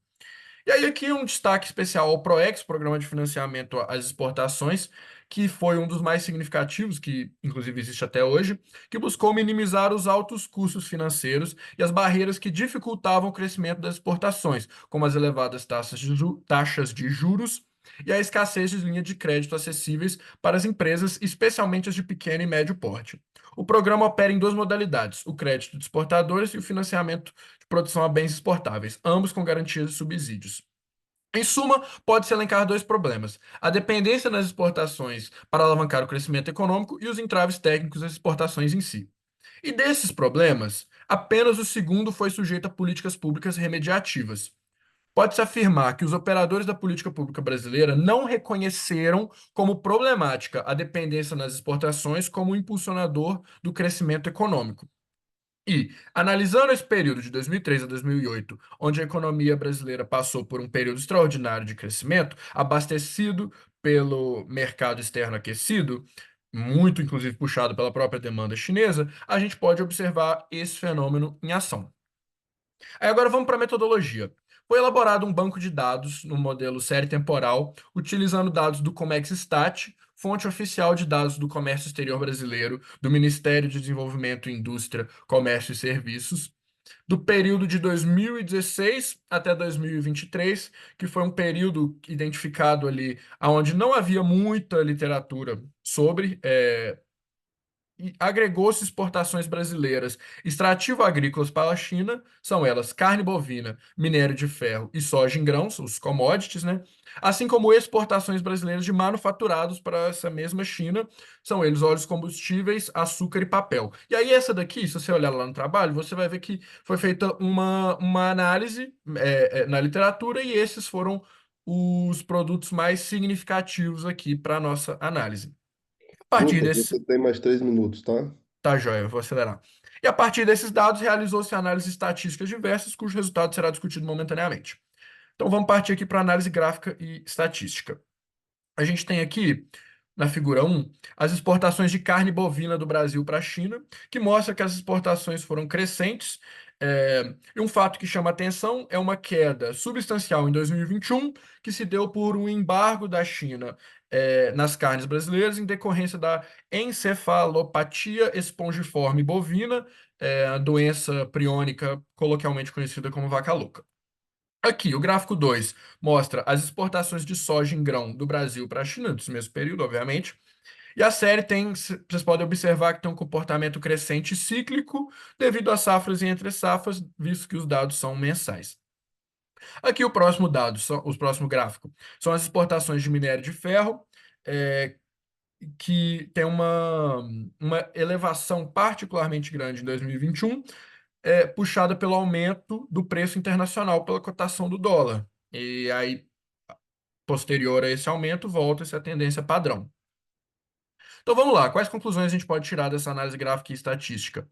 E aí aqui um destaque especial ao PROEX, Programa de Financiamento às Exportações, que foi um dos mais significativos, que inclusive existe até hoje, que buscou minimizar os altos custos financeiros e as barreiras que dificultavam o crescimento das exportações, como as elevadas taxas de juros e a escassez de linhas de crédito acessíveis para as empresas, especialmente as de pequeno e médio porte. O programa opera em duas modalidades: o crédito de exportadores e o financiamento de produção a bens exportáveis, ambos com garantias e subsídios. Em suma, pode-se elencar dois problemas: a dependência nas exportações para alavancar o crescimento econômico e os entraves técnicos das exportações em si. E desses problemas, apenas o segundo foi sujeito a políticas públicas remediativas. Pode-se afirmar que os operadores da política pública brasileira não reconheceram como problemática a dependência nas exportações como um impulsionador do crescimento econômico. E, analisando esse período de 2003 a 2008, onde a economia brasileira passou por um período extraordinário de crescimento, abastecido pelo mercado externo aquecido, muito inclusive puxado pela própria demanda chinesa, a gente pode observar esse fenômeno em ação. Aí agora vamos para a metodologia. Foi elaborado um banco de dados no modelo série temporal, utilizando dados do Comexstat, fonte oficial de dados do comércio exterior brasileiro, do Ministério de Desenvolvimento, Indústria, Comércio e Serviços, do período de 2016 até 2023, que foi um período identificado ali onde não havia muita literatura sobre, e agregou-se exportações brasileiras extrativo-agrícolas para a China, são elas carne bovina, minério de ferro e soja em grãos, os commodities, né? Assim como exportações brasileiras de manufaturados para essa mesma China, são eles óleos combustíveis, açúcar e papel. E aí essa daqui, se você olhar lá no trabalho, você vai ver que foi feita uma análise na literatura e esses foram os produtos mais significativos aqui para a nossa análise. A partir Lucas, desse você tem mais 3 minutos, tá? Tá, joia, eu vou acelerar. E a partir desses dados, realizou-se análises estatísticas diversas, cujo resultado será discutido momentaneamente. Então vamos partir aqui para análise gráfica e estatística. A gente tem aqui, na figura 1, as exportações de carne bovina do Brasil para a China, que mostra que as exportações foram crescentes. E um fato que chama atenção é uma queda substancial em 2021, que se deu por um embargo da China nas carnes brasileiras em decorrência da encefalopatia espongiforme bovina, a doença priônica coloquialmente conhecida como vaca louca. Aqui, o gráfico 2 mostra as exportações de soja em grão do Brasil para a China, desse mesmo período, obviamente. E a série tem, vocês podem observar que tem um comportamento crescente e cíclico devido a safras e entre safras, visto que os dados são mensais. Aqui o próximo dado, o próximo gráfico, são as exportações de minério de ferro, que tem uma elevação particularmente grande em 2021, puxada pelo aumento do preço internacional pela cotação do dólar. E aí, posterior a esse aumento, volta essa tendência padrão. Então vamos lá, quais conclusões a gente pode tirar dessa análise gráfica e estatística?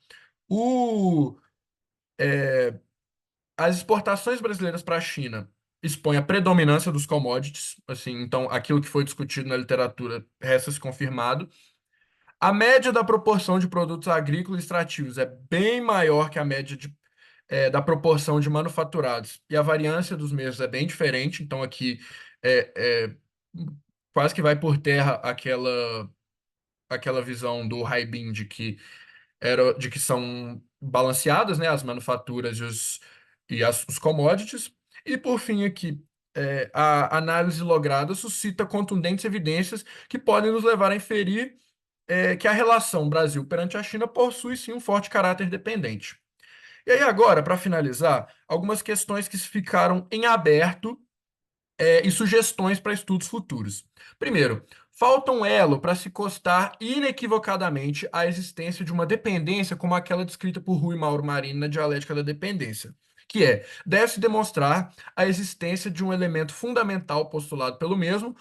As exportações brasileiras para a China expõem a predominância dos commodities, assim, então aquilo que foi discutido na literatura resta-se confirmado. A média da proporção de produtos agrícolas e extrativos é bem maior que a média da proporção de manufaturados, e a variância dos mesmos é bem diferente, então aqui quase que vai por terra aquela visão do Haibin de que são balanceadas, né, as manufaturas os commodities. E por fim aqui, a análise lograda suscita contundentes evidências que podem nos levar a inferir que a relação Brasil perante a China possui sim um forte caráter dependente. E aí agora, para finalizar, algumas questões que ficaram em aberto e sugestões para estudos futuros. Primeiro, falta um elo para se constar inequivocadamente a existência de uma dependência como aquela descrita por Rui Mauro Marini na dialética da dependência, que deve-se demonstrar a existência de um elemento fundamental postulado pelo mesmo,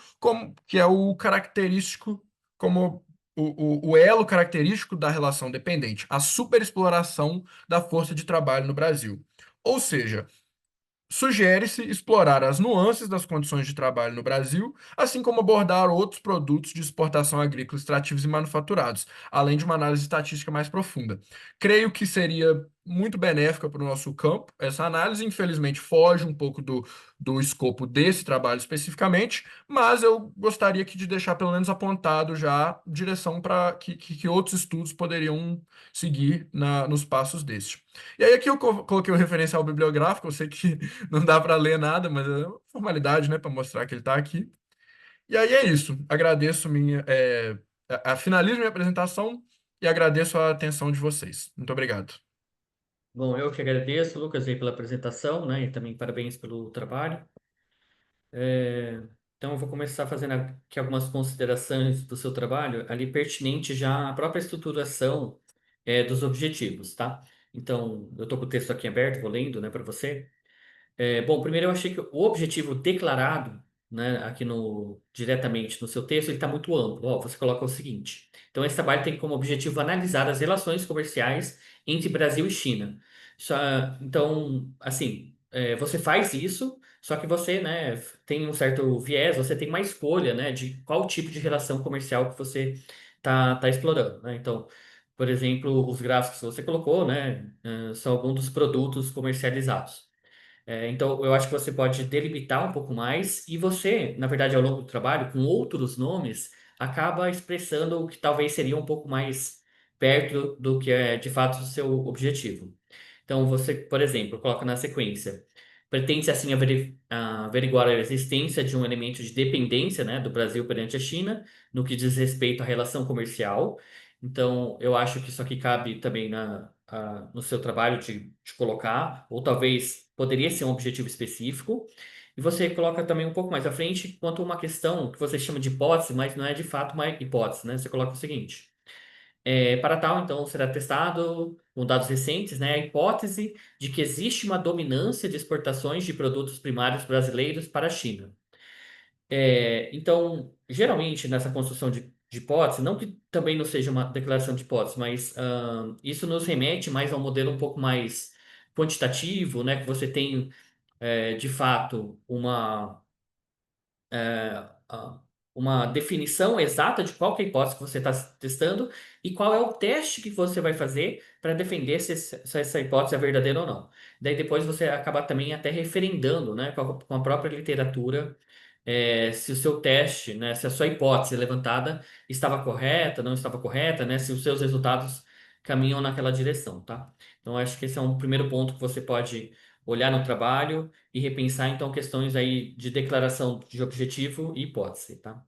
que é o característico, como o elo característico da relação dependente, a superexploração da força de trabalho no Brasil. Ou seja, sugere-se explorar as nuances das condições de trabalho no Brasil, assim como abordar outros produtos de exportação agrícola, extrativos e manufaturados, além de uma análise estatística mais profunda. Creio que seria muito benéfica para o nosso campo essa análise. Infelizmente, foge um pouco do escopo desse trabalho especificamente, mas eu gostaria aqui de deixar pelo menos apontado já direção para que outros estudos poderiam seguir nos passos deste. E aí aqui eu coloquei o referencial bibliográfico, eu sei que não dá para ler nada, mas é uma formalidade, né, para mostrar que ele está aqui. E aí é isso. Agradeço finalizo minha apresentação e agradeço a atenção de vocês. Muito obrigado. Bom, eu que agradeço, Lucas, aí pela apresentação, né? E também parabéns pelo trabalho. Então, eu vou começar fazendo aqui algumas considerações do seu trabalho, ali pertinente já à própria estruturação dos objetivos, tá? Então, eu estou com o texto aqui aberto, vou lendo, né, para você. Bom, primeiro eu achei que o objetivo declarado, né, aqui diretamente no seu texto, ele está muito amplo. Ó, você coloca o seguinte: então, esse trabalho tem como objetivo analisar as relações comerciais entre Brasil e China. Então, assim, você faz isso, só que você, né, tem um certo viés, você tem uma escolha, né, de qual tipo de relação comercial que você tá explorando, né? Então, por exemplo, os gráficos que você colocou, né, são alguns dos produtos comercializados. Então, eu acho que você pode delimitar um pouco mais e você, na verdade, ao longo do trabalho, com outros nomes, acaba expressando o que talvez seria um pouco mais perto do que é de fato o seu objetivo. Então, você, por exemplo, coloca na sequência, pretende assim averiguar a existência de um elemento de dependência, né, do Brasil perante a China, no que diz respeito à relação comercial. Então, eu acho que isso aqui cabe também no seu trabalho de colocar, ou talvez poderia ser um objetivo específico. E você coloca também um pouco mais à frente quanto a uma questão que você chama de hipótese, mas não é de fato uma hipótese, né? Você coloca o seguinte: para tal, então, será testado com dados recentes, né, a hipótese de que existe uma dominância de exportações de produtos primários brasileiros para a China. Então, geralmente, nessa construção de hipótese, não que também não seja uma declaração de hipótese, mas isso nos remete mais a um modelo um pouco mais quantitativo, né, que você tem de fato, a- uma definição exata de qual que é a hipótese que você está testando e qual é o teste que você vai fazer para defender se essa hipótese é verdadeira ou não. Daí depois você acaba também até referendando, né, com a própria literatura, se o seu teste, né, se a sua hipótese levantada estava correta, não estava correta, né, se os seus resultados caminham naquela direção, tá? Então acho que esse é um primeiro ponto que você pode olhar no trabalho e repensar então questões aí de declaração de objetivo e hipótese, tá?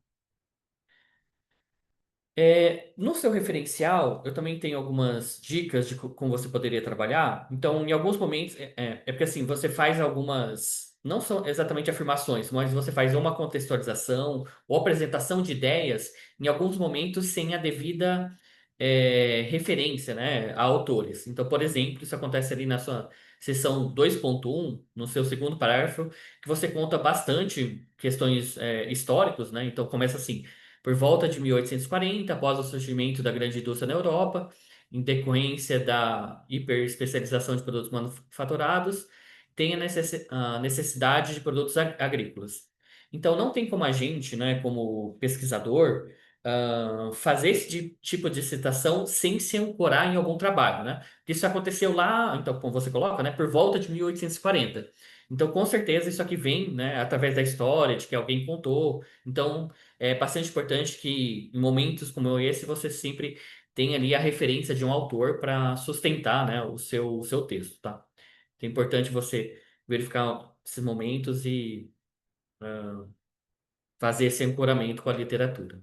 No seu referencial, eu também tenho algumas dicas de como você poderia trabalhar. Então, em alguns momentos, porque assim, você faz algumas, não são exatamente afirmações, mas você faz uma contextualização ou apresentação de ideias, em alguns momentos, sem a devida referência, né, a autores. Então, por exemplo, isso acontece ali na sua seção 2.1, no seu segundo parágrafo, que você conta bastante questões históricos, né? Então, começa assim. Por volta de 1840, após o surgimento da grande indústria na Europa, em decorrência da hiperespecialização de produtos manufaturados, tem a necessidade de produtos agrícolas. Então, não tem como a gente, né, como pesquisador, fazer esse tipo de citação sem se ancorar em algum trabalho, né? Porque isso aconteceu lá, então, como você coloca, né, por volta de 1840. Então, com certeza, isso aqui vem, né, através da história, de que alguém contou. Então, é bastante importante que em momentos como esse você sempre tenha ali a referência de um autor para sustentar, né, o seu texto, tá? Então, é importante você verificar esses momentos e fazer esse ancoramento com a literatura.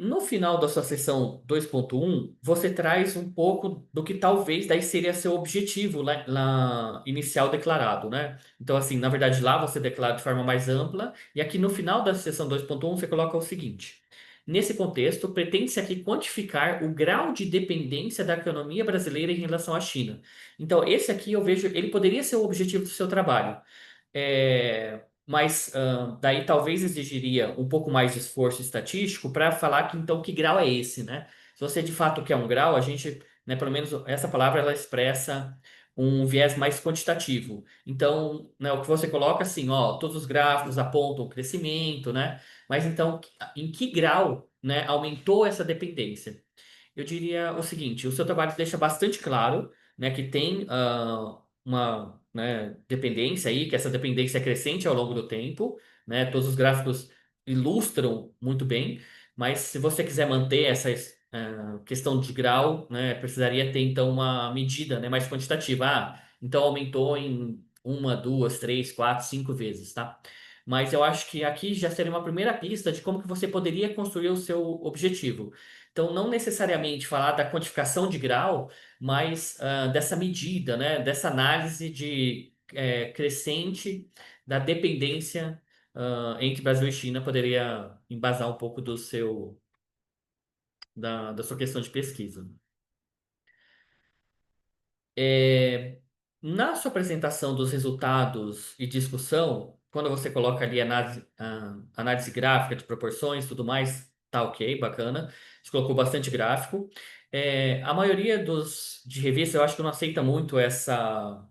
No final da sua sessão 2.1, você traz um pouco do que talvez daí seria seu objetivo lá inicial declarado, né? Então, assim, na verdade, lá você declara de forma mais ampla, e aqui no final da sessão 2.1 você coloca o seguinte: nesse contexto, pretende-se aqui quantificar o grau de dependência da economia brasileira em relação à China. Então, esse aqui eu vejo, ele poderia ser o objetivo do seu trabalho. Mas daí talvez exigiria um pouco mais de esforço estatístico para falar que então que grau é esse, né? Se você de fato quer um grau, a gente, né, pelo menos essa palavra ela expressa um viés mais quantitativo. Então, né, o que você coloca assim, ó, todos os gráficos apontam crescimento, né? Mas então, em que grau, né, aumentou essa dependência? Eu diria o seguinte: o seu trabalho deixa bastante claro, né, que tem uma, né, dependência aí, que essa dependência é crescente ao longo do tempo, né? Todos os gráficos ilustram muito bem, mas se você quiser manter essa questão de grau, né, precisaria ter então uma medida, né, mais quantitativa. Então aumentou em uma, duas, três, quatro, cinco vezes, tá? Mas eu acho que aqui já seria uma primeira pista de como que você poderia construir o seu objetivo. Então, não necessariamente falar da quantificação de grau, mas dessa medida, né, dessa análise de crescente da dependência entre Brasil e China poderia embasar um pouco da sua questão de pesquisa. É, Na sua apresentação dos resultados e discussão, quando você coloca ali análise gráfica de proporções e tudo mais, tá ok, bacana. Você colocou bastante gráfico. A maioria de revistas eu acho que não aceita muito essa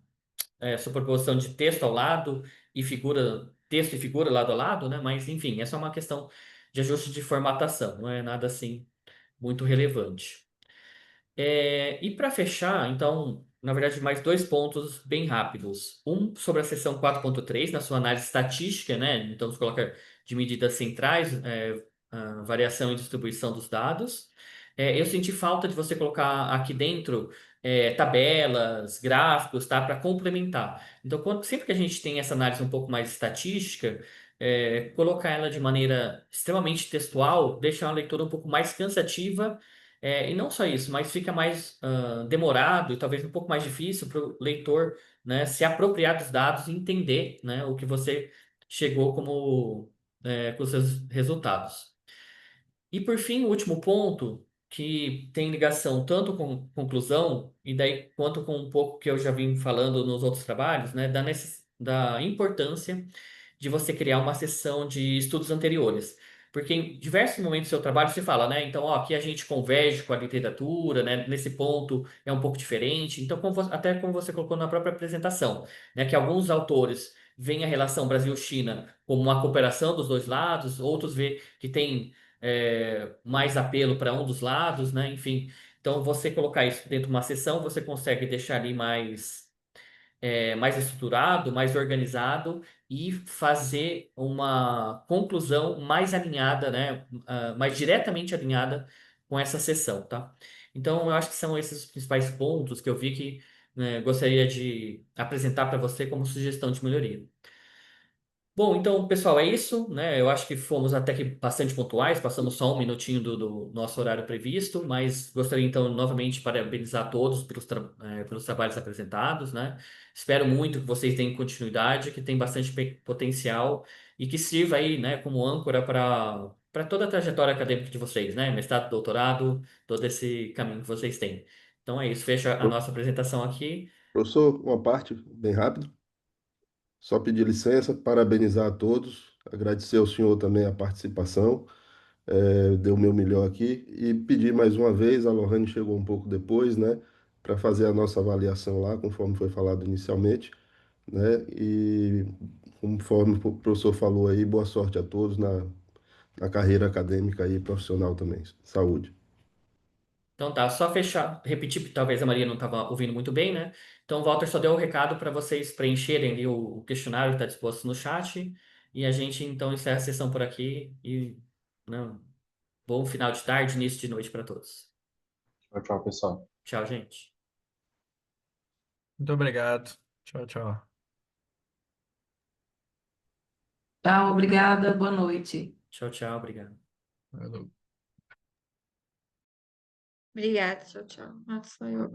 proporção de texto ao lado e figura, texto e figura lado a lado, né? Mas enfim, essa é uma questão de ajuste de formatação, não é nada assim muito relevante. E para fechar, então, na verdade, mais dois pontos bem rápidos. Um sobre a seção 4.3 na sua análise estatística, né? Então, você coloca de medidas centrais, a variação e distribuição dos dados. Eu senti falta de você colocar aqui dentro tabelas, gráficos, tá? Para complementar. Então, sempre que a gente tem essa análise um pouco mais estatística, colocar ela de maneira extremamente textual deixa a leitura um pouco mais cansativa e não só isso, mas fica mais demorado e talvez um pouco mais difícil para o leitor, né, se apropriar dos dados e entender, né, o que você chegou com os seus resultados. E por fim, o último ponto, que tem ligação tanto com conclusão, e daí quanto com um pouco que eu já vim falando nos outros trabalhos, né, da importância de você criar uma seção de estudos anteriores. Porque em diversos momentos do seu trabalho você fala, né? Então, ó, aqui a gente converge com a literatura, né? Nesse ponto é um pouco diferente. Então, até como você colocou na própria apresentação, né? Que alguns autores veem a relação Brasil-China como uma cooperação dos dois lados, outros vê que tem mais apelo para um dos lados, né? Enfim, então você colocar isso dentro de uma sessão, você consegue deixar ali mais estruturado, mais organizado e fazer uma conclusão mais alinhada, né? Mais diretamente alinhada com essa sessão, tá? Então, eu acho que são esses os principais pontos que eu vi que, né, gostaria de apresentar para você como sugestão de melhoria. Bom, então, pessoal, é isso, né? Eu acho que fomos até que bastante pontuais, passamos só um minutinho do nosso horário previsto, mas gostaria então novamente de parabenizar todos pelos trabalhos apresentados, né? Espero muito que vocês tenham continuidade, que tem bastante potencial e que sirva aí, né, como âncora para toda a trajetória acadêmica de vocês, né? Mestrado, doutorado, todo esse caminho que vocês têm. Então é isso, fecha a nossa apresentação aqui. Professor, uma parte bem rápido. Só pedir licença, parabenizar a todos, agradecer ao senhor também a participação, deu o meu melhor aqui, e pedir mais uma vez, a Lohane chegou um pouco depois, né, para fazer a nossa avaliação lá, conforme foi falado inicialmente, né, e conforme o professor falou aí, boa sorte a todos na carreira acadêmica e profissional também. Saúde. Então tá, só fechar, repetir, porque talvez a Maria não estava ouvindo muito bem, né? Então o Walter só deu o recado para vocês preencherem ali o questionário que está disposto no chat. E a gente então encerra a sessão por aqui. E, né, bom final de tarde, início de noite para todos. Tchau, tchau, pessoal. Tchau, gente. Muito obrigado. Tchau, tchau. Tchau, obrigada, boa noite. Tchau, tchau, obrigado. Valeu. Obrigada, tchau, tchau. Nossa, eu